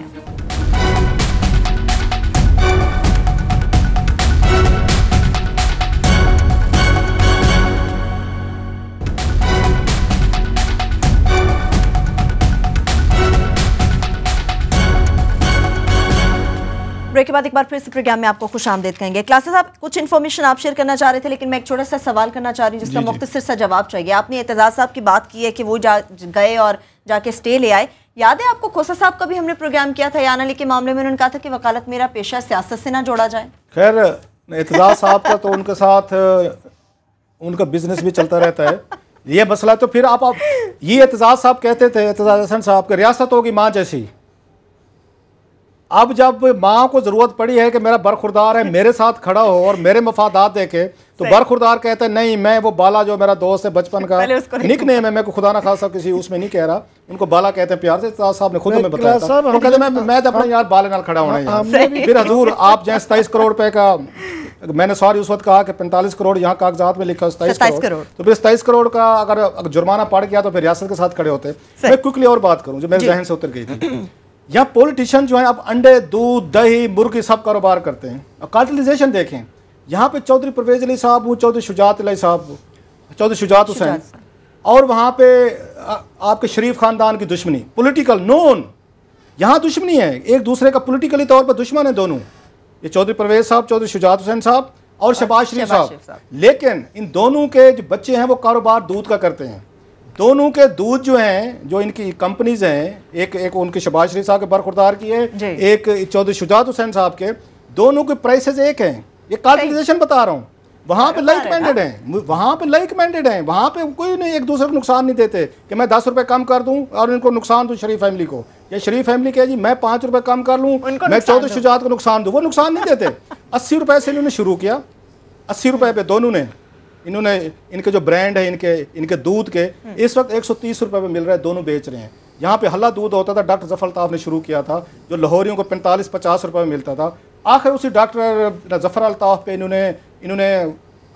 ब्रेक के बाद एक बार फिर से प्रोग्राम में आपको खुशामदीद कहेंगे। क्लासेस आप कुछ इन्फॉर्मेशन आप शेयर करना चाह रहे थे, लेकिन मैं एक छोटा सा सवाल करना चाह रही हूँ जिसका मुख्तसर सा जवाब चाहिए। आपने एतजाज साहब की बात की है कि वो गए और जाके स्टे ले आए। याद है आपको खोसा साहब का भी हमने प्रोग्राम किया था यान अली के मामले में, उन्होंने कहा था कि वकालत मेरा पेशा, सियासत से ना जोड़ा जाए। खैर एतजाज साहब का तो उनके साथ उनका बिजनेस भी चलता रहता है, ये मसला। तो फिर आप ये एतजाज साहब कहते थे, एतजाज हसन साहब की रियासत होगी माँ जैसी। अब जब माँ को जरूरत पड़ी है कि मेरा बरखुरदार है मेरे साथ खड़ा हो और मेरे मफादात देखे, तो बरखुरदार कहते हैं नहीं, मैं वो बाला जो मेरा दोस्त है बचपन का निक नेम है, मैं को खुदा ना खासा किसी उसमें नहीं कह रहा, उनको बाला कहते हैं प्यार से। साहब ने खुद में बताया था, वो कहते मैं तो अपने यार बाले नाल खड़ा होना है। फिर हजूर आप जैसे 27 करोड़ रुपए का, मैंने सॉरी उस वक्त कहा कि 45 करोड़ यहाँ कागजात में लिखा 27 करोड़, तो फिर 27 करोड़ का अगर जुर्माना पड़ गया तो फिर रियासत के साथ खड़े होते। मैं क्विकली और बात करूँ जो मेरे जहन से उतर गई थी। यहाँ पॉलिटिशियन जो है अब अंडे, दूध, दही, मुर्गी सब कारोबार करते हैं। अब कार्टलाइजेशन देखें, यहाँ पे चौधरी परवेज अली साहब, चौधरी शुजात अली साहब, चौधरी शुजात हुसैन, और वहाँ पे आपके शरीफ खानदान की दुश्मनी, पॉलिटिकल नोन, यहाँ दुश्मनी है, एक दूसरे का पॉलिटिकली तौर पर दुश्मन है दोनों, ये चौधरी परवेज साहब, चौधरी शुजात हुसैन साहब और शहबाज शरीफ साहब। लेकिन इन दोनों के जो बच्चे हैं वो कारोबार दूध का करते हैं। दोनों के दूध जो हैं, जो इनकी कंपनीज हैं, एक उनके शहबाज शरीफ साहब के बरखुरदार की है, एक चौधरी शुजात हुसैन साहब के, दोनों के प्राइसेस एक हैं। ये कार्टलाइजेशन बता रहा हूँ। वहाँ पे लाइक माइंडेड हैं, वहाँ पे लाइक माइंडेड हैं, वहाँ पे कोई नहीं एक दूसरे को नुकसान नहीं देते कि मैं 10 रुपए कम कर दूं और इनको नुकसान दूं शरीफ फैमिली को। ये शरीफ फैमिली क्या जी, मैं 5 रुपए कम कर लूं, मैं चौधरी शुजात को नुकसान दूं, वो नुकसान नहीं देते। 80 रुपए से इन्होंने शुरू किया, 80 रुपए पे दोनों ने, इन्होंने इनके जो ब्रांड है इनके दूध के इस वक्त 130 रुपए पे मिल रहा है, दोनों बेच रहे हैं। यहाँ पे हल्ला दूध होता था, डॉक्टर जफर अल्ताफ ने शुरू किया था, जो लाहौरियों को 45-50 रुपए में मिलता था। आखिर उसी डॉक्टर जफर अल्ताफ पे इन्होंने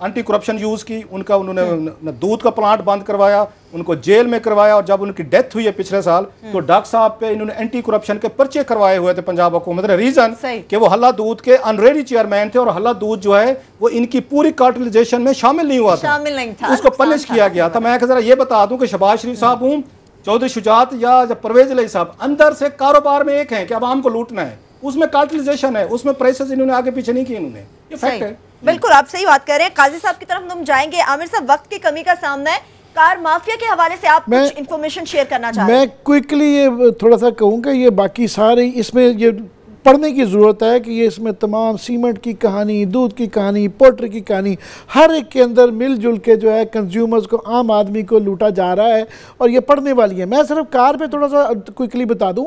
एंटी करप्शन यूज़ की, उन्होंने दूध का प्लांट बंद करवाया, उनको जेल में करवाया, और जब उनकी डेथ हुई है पिछले साल तो डॉक्टर साहब पे इन्होंने एंटी करप्शन के पर्चे करवाए हुए थे पंजाब हुकूमत ने। रीजन कि वो हल्ला दूध के अनरेडी चेयरमैन थे और हल्ला दूध जो है वो इनकी पूरी कार्टलाइजेशन में शामिल नहीं हुआ था, उसको पनिश किया गया था। मैं जरा ये बता दूं कि शहबाज शरीफ साहब हूँ, चौधरी शुजात या परवेज अली साहब अंदर से कारोबार में एक है कि अब आम को लूटना है, उसमें कार्टलाइजेशन है, उसमें प्राइसेस इन्होंने आगे पीछे नहीं किए, इन्होंने, ये फैक्ट है। बिल्कुल आप सही बात कर रहे हैं। काजी साहब की तरफ हम जाएंगे। आमिर साहब, वक्त की कमी का सामना है, कार माफिया के हवाले से आप कुछ इंफॉर्मेशन शेयर करना चाह रहे हैं? मैं क्विकली ये थोड़ा सा कहूँगा, ये बाकी सारे इसमें ये पढ़ने की ज़रूरत है कि ये इसमें तमाम सीमेंट की कहानी, दूध की कहानी, पोल्ट्री की कहानी, हर एक के अंदर मिलजुल के जो है कंज्यूमर्स को, आम आदमी को लूटा जा रहा है और ये पढ़ने वाली है। मैं सिर्फ कार पे थोड़ा सा क्विकली बता दूं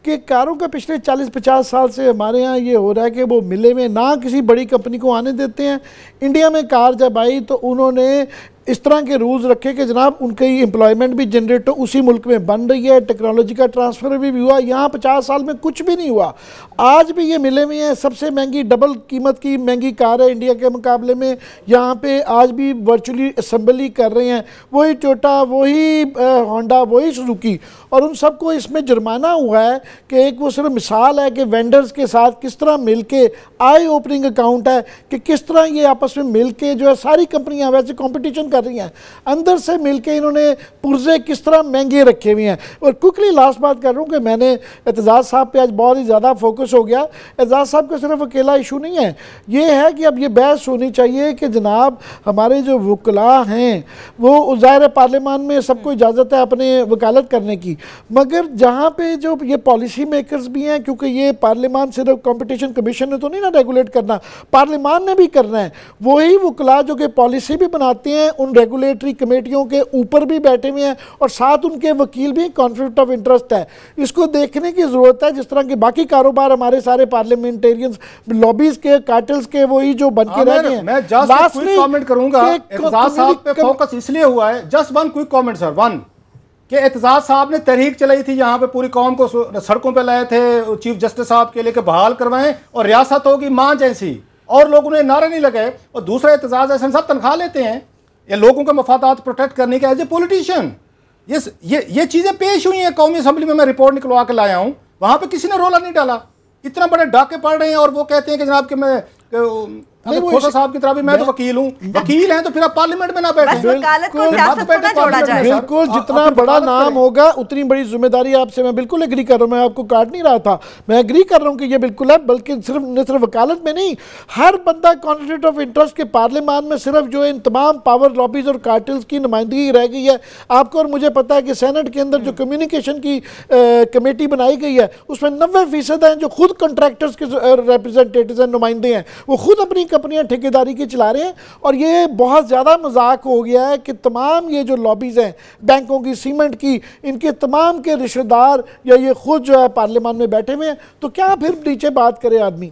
कि कारों का पिछले 40-50 साल से हमारे यहाँ ये हो रहा है कि वो मिले में ना किसी बड़ी कंपनी को आने देते हैं। इंडिया में कार जब आई तो उन्होंने इस तरह के रूल्स रखे कि जनाब उनकी एम्प्लॉयमेंट भी जनरेट हो, उसी मुल्क में बन रही है, टेक्नोलॉजी का ट्रांसफ़र भी हुआ। यहाँ 50 साल में कुछ भी नहीं हुआ। आज भी ये मिले हुए हैं, सबसे महंगी डबल कीमत की महंगी कार है इंडिया के मुकाबले में। यहाँ पे आज भी वर्चुअली असेंबली कर रहे हैं, वही टोयोटा, वही होंडा, वही सुजुकी, और उन सबको इसमें जुर्माना हुआ है कि एक वो सिर्फ मिसाल है कि वेंडर्स के साथ किस तरह मिलके आई ओपनिंग अकाउंट है कि किस तरह ये आपस में मिलके जो है सारी कंपनियां वैसे कंपटीशन कर रही हैं, अंदर से मिलके इन्होंने पुर्जे किस तरह महंगे रखे हुए हैं। और क्विकली लास्ट बात कर रहा हूँ कि मैंने एतजाज़ साहब पे आज बहुत ही ज़्यादा फोकस हो गया। एतजाज़ साहब का सिर्फ अकेला इशू नहीं है, ये है कि अब ये बहस होनी चाहिए कि जनाब हमारे जो वकला हैं वो ज़ाहिर पार्लियामान में सबको इजाज़त है अपने वकालत करने की, मगर जहाँ पे जो ये पॉलिसी मेकर्स भी हैं, क्योंकि ये पार्लियामान सिर्फ कंपटीशन कमीशन ने तो नहीं ना रेगुलेट करना, पार्लियामान ने भी करना है। वही वकला जो कि पॉलिसी भी बनाते हैं उन रेगुलेटरी कमेटियों के ऊपर भी बैठे हुए हैं और साथ उनके वकील भी, कॉन्फ्लिक्ट ऑफ इंटरेस्ट है, इसको देखने की ज़रूरत है। जिस तरह के बाकी कारोबार हमारे सारे पार्लियामेंटेरियंस लॉबीज के, कार्टल्स के वही जो बन के रह गए हैं। मैं जस्ट क्विक कमेंट करूंगा, एतजाज़ साहब पे फोकस इसलिए हुआ है, just one quick comment sir, one कि एतजाज़ साहब ने तहरीक चलाई थी, यहाँ पे पूरी कौम को सड़कों पे लाए थे, चीफ जस्टिस साहब के लेके बहाल करवाएं और रियासत होगी मां जैसी, और लोगों ने नारे नहीं लगाए। और दूसरा, एतजाज़ एहसन साहब तनख्वाह लेते हैं ये लोगों के मफादात प्रोटेक्ट करने के एज ए पॉलिटिशियन। ये चीज़ें पेश हुई हैं कौमी असम्बली में, मैं रिपोर्ट निकलवा के लाया हूँ, वहाँ पे किसी ने रोला नहीं डाला। इतना बड़े डाके पड़ रहे हैं और वो कहते हैं कि जनाब कि मैं खोसा साहब की तरह भी मैं तो वकील हूँ, वकील हैं तो फिर आप पार्लियामेंट में ना बैठे। बिल्कुल, जितना बड़ा नाम होगा उतनी बड़ी जिम्मेदारी आपसे, मैं बिल्कुल एग्री कर रहा हूँ, मैं आपको काट नहीं रहा था, मैं एग्री कर रहा हूँ कि ये बिल्कुल है, बल्कि सिर्फ वकालत में नहीं, हर बंदा कॉन्फ्लिक्ट ऑफ इंटरेस्ट के पार्लियामान में सिर्फ जो इन तमाम पावर लॉबीज और कार्टेल्स की नुमाइंदगी रह गई है। आपको और मुझे पता है कि सेनेट के अंदर जो कम्युनिकेशन की कमेटी बनाई गई है उसमें 90% हैं जो खुद कॉन्ट्रैक्टर्स के रिप्रेजेंटेटिव हैं, नुमाइंदे हैं, वो खुद अपनी कंपनियां ठेकेदारी की चला रहे हैं। और ये बहुत ज़्यादा मजाक हो गया है कि तमाम ये जो लॉबीज़ हैं बैंकों की, सीमेंट की, इनके तमाम के रिश्तेदार या ये खुद जो है पार्लियामान में बैठे हुए हैं, तो क्या फिर नीचे बात करे आदमी।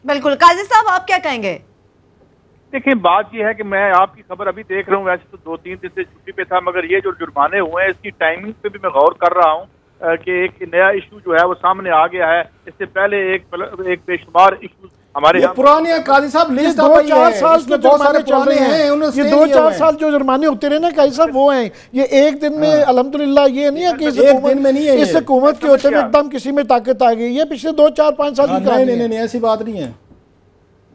बिल्कुल, काजी साहब आप क्या कहेंगे? देखिए, बात यह है कि मैं आपकी खबर अभी देख रहा हूँ, वैसे तो 2-3 दिन से छुट्टी पे था, मगर ये जो जुर्माने हुए हैं इसकी टाइमिंग पे भी मैं गौर कर रहा हूँ कि एक नया इशू जो है वो सामने आ गया है। इससे पहले एक बेशुमार इशू हमारे पुराने काजी साहब लिस्ट 2-4 साल के जुर्माने चल रहे हैं, ये 2-4 साल जो जुर्माने होते रहे ना काजी साहब, वो हैं। ये एक दिन में अल्हम्दुलिल्लाह ये नहीं है कि इस हुकूमत के होते हुए एकदम किसी में ताकत आ गई, ये पिछले 2-4-5 साल की कहानी है। नहीं, ऐसी बात नहीं है।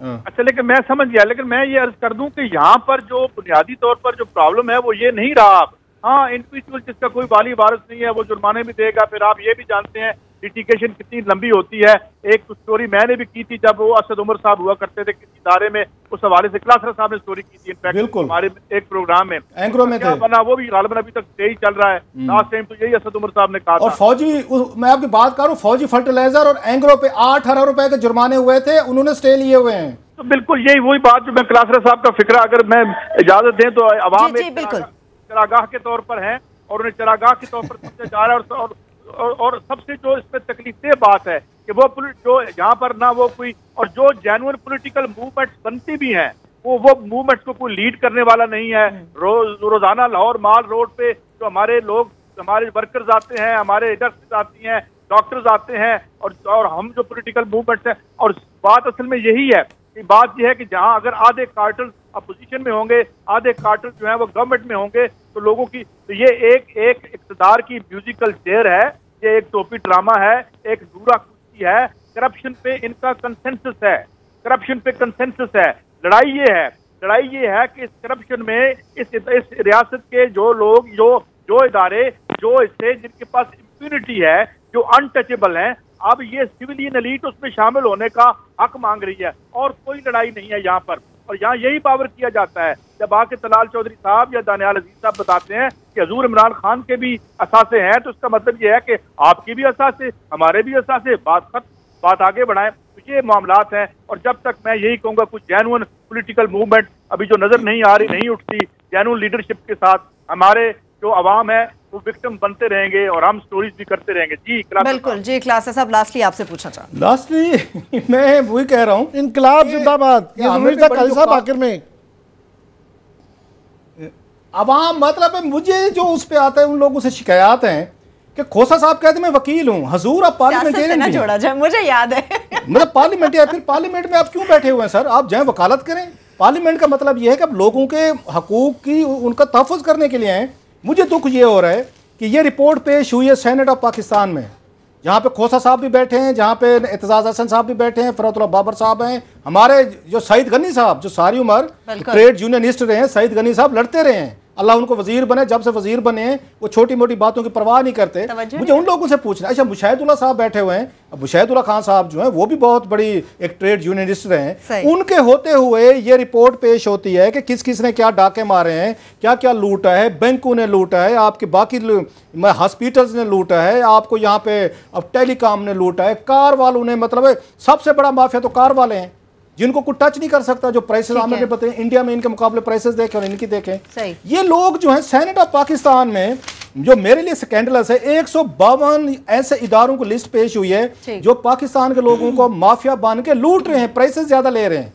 अच्छा, लेकिन मैं समझ गया, लेकिन मैं ये अर्ज कर दूं कि यहाँ पर जो बुनियादी तौर पर जो प्रॉब्लम है वो ये नहीं रहा। हाँ, इंडिविजुअल जिसका कोई वाली वारिस नहीं है वो जुर्माने भी देगा। फिर आप ये भी जानते हैं लिटिगेशन कितनी लंबी होती है। एक स्टोरी मैंने भी की थी जब वो असद उमर साहब हुआ करते थे किसी इदारे में, उस हवाले से क्लासर साहब ने स्टोरी की थी इनफैक्ट हमारे एक प्रोग्राम में, एंकरो में थे। बना वो भी गालिबन अभी तक यही चल रहा है। लास्ट टाइम तो यही असद उमर साहब ने कहा और था। फौजी, मैं आपकी बात करूं, फौजी फर्टिलाइजर और एंग्रो पे 8 अरब रुपए के जुर्माने हुए थे, उन्होंने स्टे लिए हुए हैं। तो बिल्कुल यही वही बात जो मैं क्लासर साहब का फिक्रा अगर मैं इजाजत दें तो अवाम एक चरागाह के तौर पर है और उन्हें चरागाह के तौर पर समझा जा रहा है। और सबसे जो इसमें तकलीफदेह बात है कि वो जो यहाँ पर ना वो कोई और जो जेन्युइन पॉलिटिकल मूवमेंट बनती भी हैं वो मूवमेंट को कोई लीड करने वाला नहीं है। रोजाना लाहौर माल रोड पे जो हमारे लोग, हमारे वर्कर्स आते हैं, हमारे इंडस्ट्रीज आती हैं, डॉक्टर्स आते हैं और हम जो पॉलिटिकल मूवमेंट्स हैं, और बात असल में यही है कि बात यह है कि जहां अगर आधे कार्टल अपोजिशन में होंगे, आधे कार्टल जो है वो गवर्नमेंट में होंगे, तो लोगों की तो ये एक इक़्तिदार की म्यूजिकल चेयर है, ये एक टोपी ड्रामा है, एक दूरा कुर्सी है। करप्शन पे इनका कंसेंसस है, करप्शन पे कंसेंसस है। लड़ाई ये है कि इस करप्शन में इस रियासत के जो लोग, जो इदारे, जो इससे जिनके पास इम्यूनिटी है, जो अनटचेबल हैं, अब ये सिविलियन एलीट उसमें शामिल होने का हक मांग रही है और कोई लड़ाई नहीं है यहाँ पर। और यहाँ यही पावर किया जाता है। जब आके तलाल चौधरी साहब या दानियाल अजीज साहब बताते हैं कि हजूर इमरान खान के भी असासे हैं, तो इसका मतलब ये है कि आपकी भी असासे, हमारे भी असासे, बात आगे बढ़ाएं। तो ये मामलात हैं। और जब तक मैं यही कहूँगा कुछ जेन्युइन पॉलिटिकल मूवमेंट अभी जो नजर नहीं आ रही, नहीं उठती, जेन्युइन लीडरशिप के साथ हमारे जो अवाम है वो विक्टिम बनते रहेंगे और हम स्टोरीज भी करते रहेंगे। जी बिल्कुल जी। क्लास साहब लास्टली आपसे पूछना चाहूँ, लास्टली मैं वही कह रहा हूँ, इनकलाब जिंदाबाद, ये जरूरी था काजी साहब आखिर में। अवाम मतलब है, मुझे जो उस पे आता है उन लोगों से शिकायत हैं कि खोसा साहब कहते मैं वकील हूँ, हजूर आप पार्लियामेंटेरियन ना जोड़ा जाए, मुझे याद है मतलब पार्लियामेंट, फिर पार्लियामेंट में आप क्यों बैठे हुए हैं सर? आप जाएं वकालत करें। पार्लियामेंट का मतलब यह है कि आप लोगों के हकूक की उनका तहफ़्फ़ुज़ करने के लिए हैं। मुझे दुख ये हो रहा है कि ये रिपोर्ट पेश हुई है सेनेट ऑफ पाकिस्तान में, जहाँ पे खोसा साहब भी बैठे हैं, जहाँ पे एतजाज़ हसन साहब भी बैठे हैं, फरहतुल्लाह बाबर साहब हैं, हमारे जो सईद गनी साहब जो सारी उम्र ट्रेड यूनियनिस्ट रहे हैं, सईद गनी साहब लड़ते रहे हैं, अल्लाह उनको वजीर बने, जब से वजीर बने हैं वो छोटी मोटी बातों की परवाह नहीं करते। मुझे उन लोगों से पूछना, अच्छा मुशाहिदुल्लाह साहब बैठे हुए हैं, अब मुशाहिदुल्लाह खान साहब जो हैं वो भी बहुत बड़ी एक ट्रेड यूनियनिस्ट रहे हैं, उनके होते हुए ये रिपोर्ट पेश होती है कि किस किस ने क्या डाके मारे हैं, क्या क्या लूटा है, बैंकों ने लूटा है, आपके बाकी हॉस्पिटल्स ने लूटा है, आपको यहाँ पे अब टेलीकॉम ने लूटा है, कार वालों ने, मतलब सबसे बड़ा माफिया तो कार वाले हैं जिनको कुछ टच नहीं कर सकता। जो प्राइसेस आमिर ने बताए, इंडिया में इनके मुकाबले प्राइसेस देखें और इनकी देखें। ये लोग जो हैं सेनेट ऑफ पाकिस्तान में, जो मेरे लिए स्कैंडलस है, 152 ऐसे इदारों को लिस्ट पेश हुई है जो पाकिस्तान के लोगों को माफिया बन के लूट रहे हैं, प्राइसेस ज्यादा ले रहे हैं,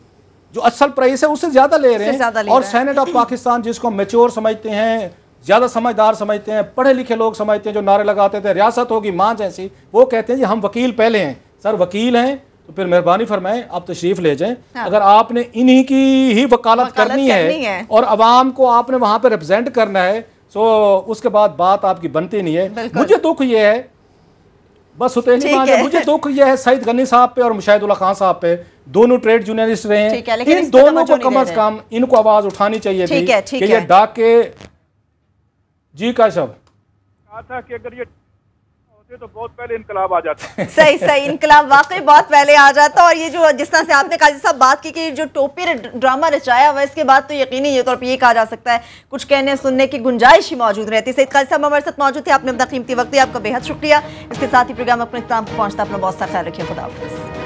जो असल प्राइस है उससे ज्यादा ले रहे हैं। और सेनेट ऑफ पाकिस्तान जिसको मैच्योर समझते हैं, ज्यादा समझदार समझते हैं, पढ़े लिखे लोग समझते हैं, जो नारे लगाते थे रियासत होगी मां जैसी, वो कहते हैं जी हम वकील पहले हैं। सर वकील हैं तो फिर मेहरबानी फरमाएं आप तशरीफ ले जाएं। हाँ। अगर आपने इन्हीं की ही वकालत करनी है और अवाम को आपने वहां पे रिप्रेजेंट करना है, तो उसके बाद बात आपकी बनती नहीं है। मुझे दुख ये है, बस सुतेली मां, मुझे दुख ये है सईद गनी साहब पे और मुशाहिदुल्लाह खान साहब पे, दोनों ट्रेड यूनियनिस्ट रहे हैं, इन दोनों को कम से कम इनको आवाज उठानी चाहिए थी कि ये डाके जी का शब्द कहा था कि अगर ये तो बहुत पहले इनकलाब आ जाता। सही इनकलाब वाकई बहुत पहले आ जाता। और ये जो जिस तरह से आपने काजी साहब बात की कि जो टोपी ड्रामा रचाया हुआ, इसके बाद तो यकीनी ये तौर पर ये कहा जा सकता है कुछ कहने सुनने की गुंजाइश ही मौजूद रहती। सईद काजी साहब हमारे साथ मौजूद थे, आपने अपना कीमती वक्त दिया, आपका बेहद शुक्रिया। इसके साथ ही प्रोग्राम अपने इख्तिताम पर पहुंचता, अपना बहुत सा ख्याल रखिए, खुदा हाफिज़।